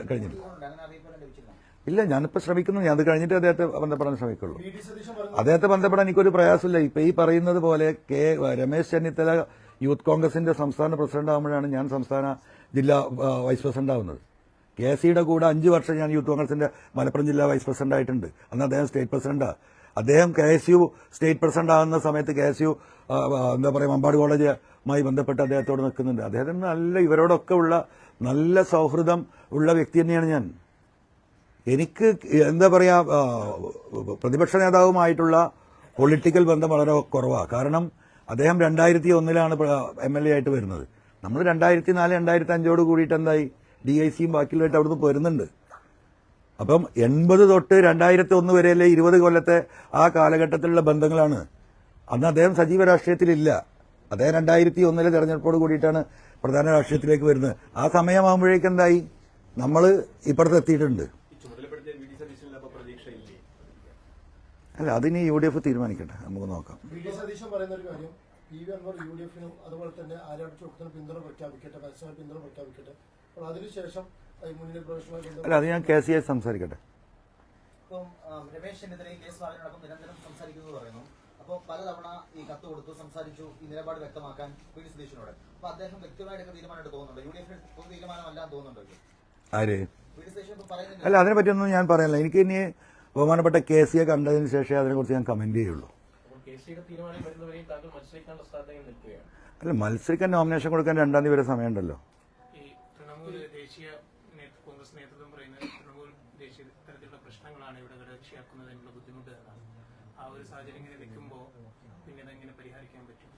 കഴിഞ്ഞില്ല. ഇല്ല, ഞാനിപ്പോൾ ശ്രമിക്കുന്നു. ഞാൻ അത് കഴിഞ്ഞിട്ട് അദ്ദേഹത്തെ ബന്ധപ്പെടാൻ ശ്രമിക്കുള്ളൂ. അദ്ദേഹത്തെ ബന്ധപ്പെടാൻ എനിക്കൊരു പ്രയാസമില്ല. ഇപ്പൊ ഈ പറയുന്നത് പോലെ രമേശ് ചെന്നിത്തല യൂത്ത് കോൺഗ്രസിന്റെ സംസ്ഥാന പ്രസിഡന്റ് ആകുമ്പോഴാണ് ഞാൻ സംസ്ഥാന ജില്ലാ വൈസ് പ്രസിഡന്റ് ആവുന്നത്. KCയുടെ കൂടെ 5 വർഷം ഞാൻ യൂത്ത് കോൺഗ്രസിന്റെ മലപ്പുറം ജില്ലാ വൈസ് പ്രസിഡന്റ് ആയിട്ടുണ്ട്. അന്ന് അദ്ദേഹം സ്റ്റേറ്റ് പ്രസിഡന്റാ. അദ്ദേഹം KSU സ്റ്റേറ്റ് പ്രസിഡന്റ് ആകുന്ന സമയത്ത് KSU എന്താ പറയുക മമ്പാട് കോളേജുമായി ബന്ധപ്പെട്ട് അദ്ദേഹത്തോട് നിൽക്കുന്നുണ്ട്. അദ്ദേഹത്തിന് നല്ല ഇവരോടൊക്കെ ഉള്ള നല്ല സൗഹൃദം ഉള്ള വ്യക്തി തന്നെയാണ് ഞാൻ. എനിക്ക് എന്താ പറയാ പ്രതിപക്ഷ നേതാവുമായിട്ടുള്ള പൊളിറ്റിക്കൽ ബന്ധം വളരെ കുറവാണ്. കാരണം അദ്ദേഹം 2001 MLA ആയിട്ട് വരുന്നത്. നമ്മൾ 2004, 2005 കൂടിയിട്ട് എന്തായി DICയും ബാക്കിയുള്ളതായിട്ട് അവിടുന്ന് വരുന്നുണ്ട്. അപ്പം 80 തൊട്ട് 2001 വരെയല്ലേ 20 കൊല്ലത്തെ ആ കാലഘട്ടത്തിലുള്ള ബന്ധങ്ങളാണ്. അന്ന് അദ്ദേഹം സജീവ രാഷ്ട്രീയത്തിലില്ല. അദ്ദേഹം 2001 തെരഞ്ഞെടുപ്പോട് കൂടിയിട്ടാണ് പ്രധാന രാഷ്ട്രീയത്തിലേക്ക് വരുന്നത്. ആ സമയമാകുമ്പോഴേക്ക് എന്തായി നമ്മൾ ഇപ്പുറത്ത് എത്തിയിട്ടുണ്ട്. അല്ല, അതിന് UDF തീരുമാനിക്കട്ടെ, നമുക്ക് നോക്കാം. സതീശൻ പറയുന്ന ഒരു കാര്യം, PV അൻവർ UDFനും അതുപോലെ തന്നെ ആര്യാടൻ ഷൗക്കത്തിനും പിന്തുണ പ്രഖ്യാപിക്കട്ടെ, പരസ്യമായി പിന്തുണ പ്രഖ്യാപിക്കട്ടെ. അപ്പോൾ അതിനുശേഷം മുന്നണി പ്രവേശനവുമായി അല്ല, അത് ഞാൻ KCI സംസാരിക്കട്ടെ. ഇപ്പം രമേശ് ചെന്നിത്തലയും കെ സ്വാമിനോടൊപ്പം നിരന്തരം സംസാരിക്കുന്നു പറയുന്നു. അപ്പോൾ പലതവണ ഈ കത്ത് കൊടുത്തു, സംസാരിച്ചു, ഈ നിലപാട് വ്യക്തമാക്കാൻ PV സതീശനോട്. അപ്പൊ അദ്ദേഹം വ്യക്തിപരമായിട്ട് തീരുമാനം എടുത്ത് തോന്നുന്നുണ്ട്. UDF പൊതു തീരുമാനമല്ലാന്ന് തോന്നുന്നുണ്ടോ? ആര്? PV സതീശൻ ഇപ്പൊ പറയുന്നില്ല. അല്ല, അതിനെപ്പറ്റിയൊന്നും ഞാൻ പറയാനില്ല. എനിക്ക് ഇനി ബഹുമാനപ്പെട്ട KCയെ കണ്ടതിന് ശേഷമേ അതിനെക്കുറിച്ച് ഞാൻ കമന്റ് ചെയ്യുള്ളൂ. അല്ല, മത്സരിക്കാൻ നോമിനേഷൻ കൊടുക്കാൻ 2-ാം തീയതി വരെ സമയമുണ്ടല്ലോ. ദേശീയ കോൺഗ്രസ് നേതൃത്വം പറയുന്നത് തൃണമൂൽ ദേശീയ തരത്തിലുള്ള പ്രശ്നങ്ങളാണ് ഇവിടെ ഘടകകക്ഷിയാക്കുന്നതിനുള്ള ബുദ്ധിമുട്ട് എന്നാണ്. ആ ഒരു സാഹചര്യം ഇങ്ങനെ നിൽക്കുമ്പോൾ പിന്നെ അതെങ്ങനെ പരിഹരിക്കാൻ പറ്റും?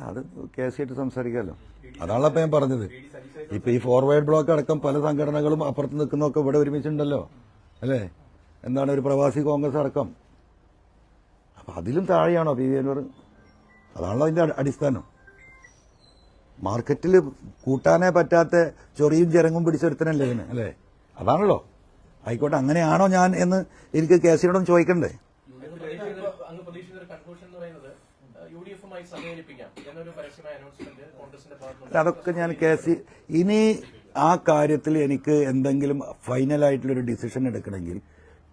അത് KCയായിട്ട് സംസാരിക്കാമല്ലോ. അതാണല്ലോ ഇപ്പൊ ഞാൻ പറഞ്ഞത്. ഇപ്പൊ ഈ ഫോർവേഡ് ബ്ലോക്ക് അടക്കം പല സംഘടനകളും അപ്പുറത്ത് നിൽക്കുന്നതൊക്കെ ഇവിടെ ഒരുമിച്ചുണ്ടല്ലോ, അല്ലേ? എന്താണ് ഒരു പ്രവാസി കോൺഗ്രസ് അടക്കം. അപ്പൊ അതിലും താഴെയാണോ PV അൻവർ? അതാണല്ലോ അതിന്റെ അടിസ്ഥാനം. മാർക്കറ്റിൽ കൂട്ടാനേ പറ്റാത്ത ചൊറിയും ചിരങ്ങും പിടിച്ചെടുത്തനല്ലേ ഇതിന്, അല്ലേ? അതാണല്ലോ. ആയിക്കോട്ടെ, അങ്ങനെയാണോ ഞാൻ എന്ന് എനിക്ക് KCയോടും ചോദിക്കണ്ടേ? അതൊക്കെ ഞാൻ KC ഇനി ആ കാര്യത്തിൽ എനിക്ക് എന്തെങ്കിലും ഫൈനലായിട്ടുള്ളൊരു ഡിസിഷൻ എടുക്കണമെങ്കിൽ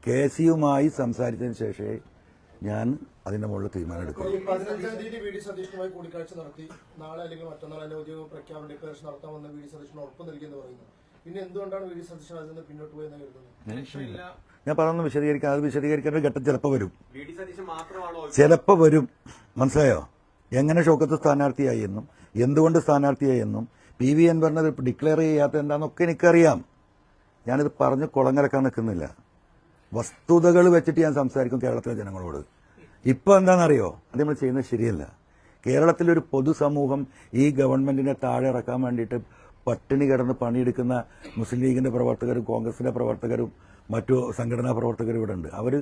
KCയുമായി സംസാരിച്ചതിന് ശേഷമേ ഞാൻ അതിന്റെ മുകളിൽ തീരുമാനം എടുക്കും. 15-ാം തീയതി VD സതീശനുമായി കൂടിക്കാഴ്ച നടത്തി, നാളെ അല്ലെങ്കിൽ മറ്റന്നാൾ അതിന്റെ ഔദ്യോഗിക പ്രഖ്യാപന ഡിക്ലറേഷൻ നടത്താമെന്ന് VD സതീശന് ഉറപ്പ് നൽകിയെന്ന് പറയുന്നു. പിന്നെ എന്തുകൊണ്ടാണ് VD സതീശൻ അതിൽ നിന്ന് പിന്നോട്ട് പോയെന്ന് കരുതുന്നത്? ഞാൻ പറഞ്ഞു വിശദീകരിക്കാം. അത് വിശദീകരിക്കേണ്ട ഘട്ടം ചിലപ്പോൾ വരും, ചിലപ്പോൾ വരും. മനസ്സിലായോ? എങ്ങനെ ഷൗക്കത്ത് സ്ഥാനാർത്ഥിയായി എന്നും എന്തുകൊണ്ട് സ്ഥാനാർത്ഥിയായി എന്നും PV അൻവറിനെ ഡിക്ലെയർ ചെയ്യാത്ത എന്താണെന്നൊക്കെ എനിക്കറിയാം. ഞാനിത് പറഞ്ഞ് കുളങ്ങരക്കാൻ നിൽക്കുന്നില്ല. വസ്തുതകൾ വെച്ചിട്ട് ഞാൻ സംസാരിക്കും കേരളത്തിലെ ജനങ്ങളോട്. ഇപ്പം എന്താണെന്നറിയോ? അത് നമ്മൾ ചെയ്യുന്നത് ശരിയല്ല. കേരളത്തിലൊരു പൊതുസമൂഹം ഈ ഗവൺമെന്റിനെ താഴെ ഇറക്കാൻ വേണ്ടിയിട്ട് പട്ടിണി കിടന്ന് പണിയെടുക്കുന്ന മുസ്ലിം ലീഗിന്റെ പ്രവർത്തകരും കോൺഗ്രസിന്റെ പ്രവർത്തകരും മറ്റു സംഘടനാ പ്രവർത്തകരും ഇവിടെ ഉണ്ട്. അവർ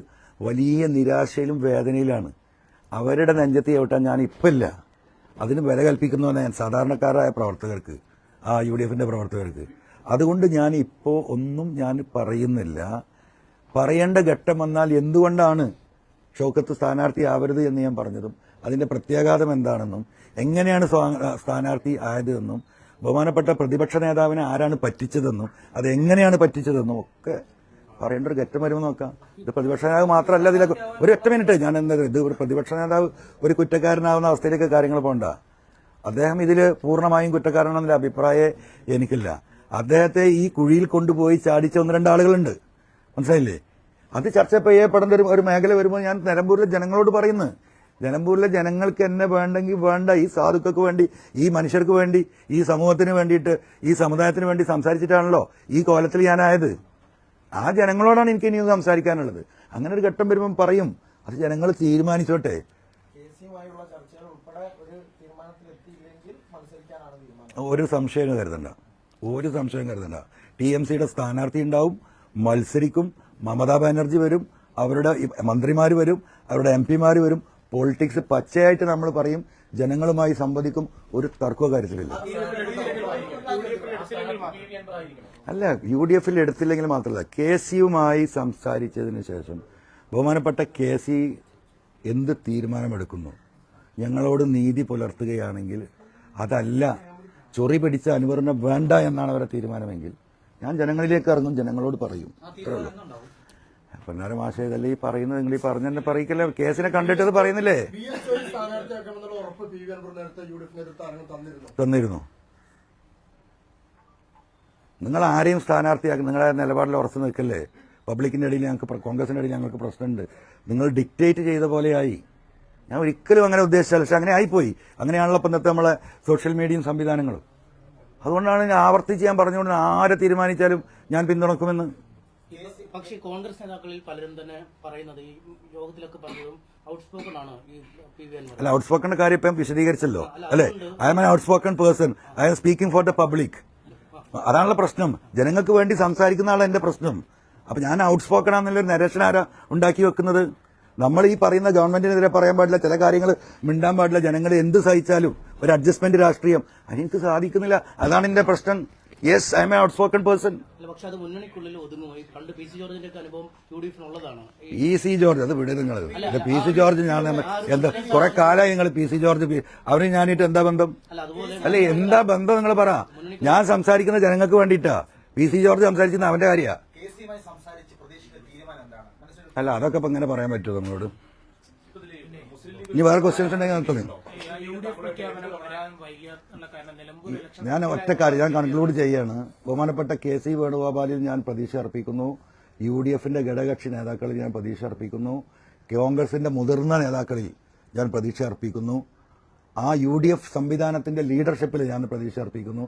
വലിയ നിരാശയിലും വേദനയിലാണ്. അവരുടെ നെഞ്ചത്ത് ചവിട്ടാൻ ഞാൻ ഇപ്പം ഇല്ല. അതിന് വില കൽപ്പിക്കുന്നവനെ ഞാൻ സാധാരണക്കാരായ പ്രവർത്തകർക്ക്, UDFന്റെ പ്രവർത്തകർക്ക്. അതുകൊണ്ട് ഞാൻ ഇപ്പോൾ ഒന്നും ഞാൻ പറയുന്നില്ല. പറയേണ്ട ഘട്ടം വന്നാൽ എന്തുകൊണ്ടാണ് ഷൗക്കത്ത് സ്ഥാനാർത്ഥിയാവരുത് എന്ന് ഞാൻ പറഞ്ഞതും അതിന്റെ പ്രത്യാഘാതം എന്താണെന്നും എങ്ങനെയാണ് സ്ഥാനാർത്ഥി ആയതെന്നും ബഹുമാനപ്പെട്ട പ്രതിപക്ഷ നേതാവിനെ ആരാണ് പറ്റിച്ചതെന്നും അതെങ്ങനെയാണ് പറ്റിച്ചതെന്നും ഒക്കെ പറയേണ്ട ഒരു ഘട്ടം വരുമ്പോൾ നോക്കാം. ഇത് പ്രതിപക്ഷ നേതാവ് മാത്രമല്ല. ഇതിലൊക്കെ ഒരു 8 മിനിറ്റ് ഞാൻ എന്താ ഇത് ഒരു പ്രതിപക്ഷ നേതാവ് ഒരു കുറ്റക്കാരനാവുന്ന അവസ്ഥയിലേക്ക് കാര്യങ്ങൾ പോകണ്ട. അദ്ദേഹം ഇതിൽ പൂർണ്ണമായും കുറ്റക്കാരനെന്നുള്ള അഭിപ്രായം എനിക്കില്ല. അദ്ദേഹത്തെ ഈ കുഴിയിൽ കൊണ്ടുപോയി ചാടിച്ച 1-2 ആളുകളുണ്ട്. മനസ്സിലായില്ലേ? അത് ചർച്ച ചെയ്യപ്പെടേണ്ട ഒരു മേഖല വരുമ്പോൾ ഞാൻ നിലമ്പൂരിലെ ജനങ്ങളോട് പറയുന്നു, നിലമ്പൂരിലെ ജനങ്ങൾക്ക് എന്നെ വേണ്ടെങ്കിൽ വേണ്ട, ഈ സാധുക്കൾക്ക് വേണ്ടി, ഈ മനുഷ്യർക്ക് വേണ്ടി, ഈ സമൂഹത്തിന് വേണ്ടിയിട്ട്, ഈ സമുദായത്തിന് വേണ്ടി സംസാരിച്ചിട്ടാണല്ലോ ഈ കോലത്തിൽ ഞാനായത്. ആ ജനങ്ങളോടാണ് എനിക്ക് ഇനിയും സംസാരിക്കാനുള്ളത്. അങ്ങനെ ഒരു ഘട്ടം വരുമ്പം പറയും. അത് ജനങ്ങൾ തീരുമാനിച്ചോട്ടെ. ഒരു സംശയം കരുതണ്ട, ഒരു സംശയം കരുതണ്ട. TMCയുടെ സ്ഥാനാർത്ഥി ഉണ്ടാവും, മത്സരിക്കും, മമതാ ബാനർജി വരും, അവരുടെ മന്ത്രിമാർ വരും, അവരുടെ MP-മാർ വരും. പൊളിറ്റിക്സ് പച്ചയായിട്ട് നമ്മൾ പറയും, ജനങ്ങളുമായി സംവദിക്കും. ഒരു തർക്കോ കാര്യത്തിലില്ല. അല്ല, UDF-ൽ എടുത്തില്ലെങ്കിൽ മാത്രമല്ല, KC-യുമായി സംസാരിച്ചതിന് ശേഷം ബഹുമാനപ്പെട്ട KC എന്ത് തീരുമാനമെടുക്കുന്നു, ഞങ്ങളോട് നീതി പുലർത്തുകയാണെങ്കിൽ, അതല്ല ചൊറി പിടിച്ച അനുവരണ വേണ്ട എന്നാണ് അവരുടെ തീരുമാനമെങ്കിൽ ഞാൻ ജനങ്ങളിലേക്ക് ഇറങ്ങും, ജനങ്ങളോട് പറയും. ഇത്രേ ഉള്ളൂ. പൊന്നാര മാഷേ, ഇതല്ലേ ഈ പറയുന്നത്? നിങ്ങൾ ഈ പറഞ്ഞെന്നെ പറയിക്കല്ലേ? കേസിനെ കണ്ടിട്ടത് പറയുന്നില്ലേ? സ്ഥാനാർത്ഥിയാക്കണമെന്നുള്ള ഉറപ്പ് PV അൻവർ നേരത്തെ UDF നേതൃത്വം തന്നിരുന്നു. നിങ്ങൾ ആരെയും സ്ഥാനാർത്ഥിയാക്കി നിങ്ങളുടെ നിലപാടിൽ ഉറച്ചു നിൽക്കല്ലേ? പബ്ലിക്കിന്റെ ഇടയിൽ ഞങ്ങൾക്ക്, കോൺഗ്രസിന്റെ ഇടയിൽ ഞങ്ങൾക്ക് പ്രശ്നമുണ്ട്. നിങ്ങൾ ഡിക്റ്റേറ്റ് ചെയ്ത പോലെയായി. ഞാൻ ഒരിക്കലും അങ്ങനെ ഉദ്ദേശിച്ചാൽ, പക്ഷെ അങ്ങനെ ആയിപ്പോയി. അങ്ങനെയാണല്ലോ ഇപ്പം ഇന്നത്തെ നമ്മളെ സോഷ്യൽ മീഡിയയും സംവിധാനങ്ങളും. അതുകൊണ്ടാണ് ഞാൻ ആവർത്തിച്ച് ഞാൻ പറഞ്ഞുകൊണ്ട് ആരെ തീരുമാനിച്ചാലും ഞാൻ പിന്തുണക്കുമെന്ന്. പക്ഷേ കോൺഗ്രസ് നേതാക്കളിൽ പലരും തന്നെ പറയുന്നത്, ഈ യോഗത്തിലൊക്കെ പറഞ്ഞതും ഔട്ട്സ്പോക്കൺ ആണ് ഈ PV അൻവർ. അല്ല, ഔട്ട്സ്പോക്കൺ കാര്യം ഇപ്പം വിശദീകരിച്ചല്ലോ അല്ലേ? I M an outspoken person, I M speaking for the public. അതാണല്ലോ പ്രശ്നം. ജനങ്ങൾക്ക് വേണ്ടി സംസാരിക്കുന്ന ആളാണ് എന്റെ പ്രശ്നം. അപ്പൊ ഞാൻ ഔട്ട്സ്പോക്കൺ ആണെന്നുള്ളൊരു നരേഷൻ ആരാ ഉണ്ടാക്കി വെക്കുന്നത്? നമ്മൾ ഈ പറയുന്ന ഗവൺമെന്റിനെതിരെ പറയാൻ പാടില്ല, ചില കാര്യങ്ങൾ മിണ്ടാൻ പാടില്ല, ജനങ്ങൾ എന്ത് സഹിച്ചാലും ഒരു അഡ്ജസ്റ്റ്മെന്റ് രാഷ്ട്രീയം അതെനിക്ക് സാധിക്കുന്നില്ല. അതാണ് എന്റെ പ്രശ്നം. Yes, I M A outspoken person. പക്ഷെ അത് മുന്നണിക്കുള്ളിൽ ഒതുങ്ങുമോ? പണ്ട് PC ജോർജിന്റെ ഒക്കെ അനുഭവം UDF-നുള്ളതാണ്. PC ജോർജ് അത് വിടരുത് നിങ്ങൾ. PC ജോർജ് ഞാൻ എന്താ കുറെ കാലമായി നിങ്ങൾ PC ജോർജ് അവര് ഞാനിട്ട് എന്താ ബന്ധം? അല്ലെ, എന്താ ബന്ധം നിങ്ങൾ പറ. ഞാൻ സംസാരിക്കുന്ന ജനങ്ങൾക്ക് വേണ്ടിയിട്ടാ. PC ജോർജ് സംസാരിക്കുന്ന അവന്റെ കാര്യ. അല്ല, അതൊക്കെ ഇപ്പൊ ഇങ്ങനെ പറയാൻ പറ്റുമോ നമ്മളോട്? ഇനി വേറെ ക്വസ്റ്റ്യൻസ് ഉണ്ടെങ്കിൽ നിർത്തുന്നു. ഞാൻ ഒറ്റ കാര്യം ഞാൻ കൺക്ലൂഡ് ചെയ്യാണ്. ബഹുമാനപ്പെട്ട KC വേണുഗോപാലിൽ ഞാൻ പ്രതീക്ഷ അർപ്പിക്കുന്നു. UDF-ന്റെ ഘടകകക്ഷി നേതാക്കളിൽ ഞാൻ പ്രതീക്ഷ അർപ്പിക്കുന്നു. കോൺഗ്രസിന്റെ മുതിർന്ന നേതാക്കളിൽ ഞാൻ പ്രതീക്ഷ അർപ്പിക്കുന്നു. ആ UDF സംവിധാനത്തിന്റെ ലീഡർഷിപ്പിൽ ഞാൻ പ്രതീക്ഷ അർപ്പിക്കുന്നു.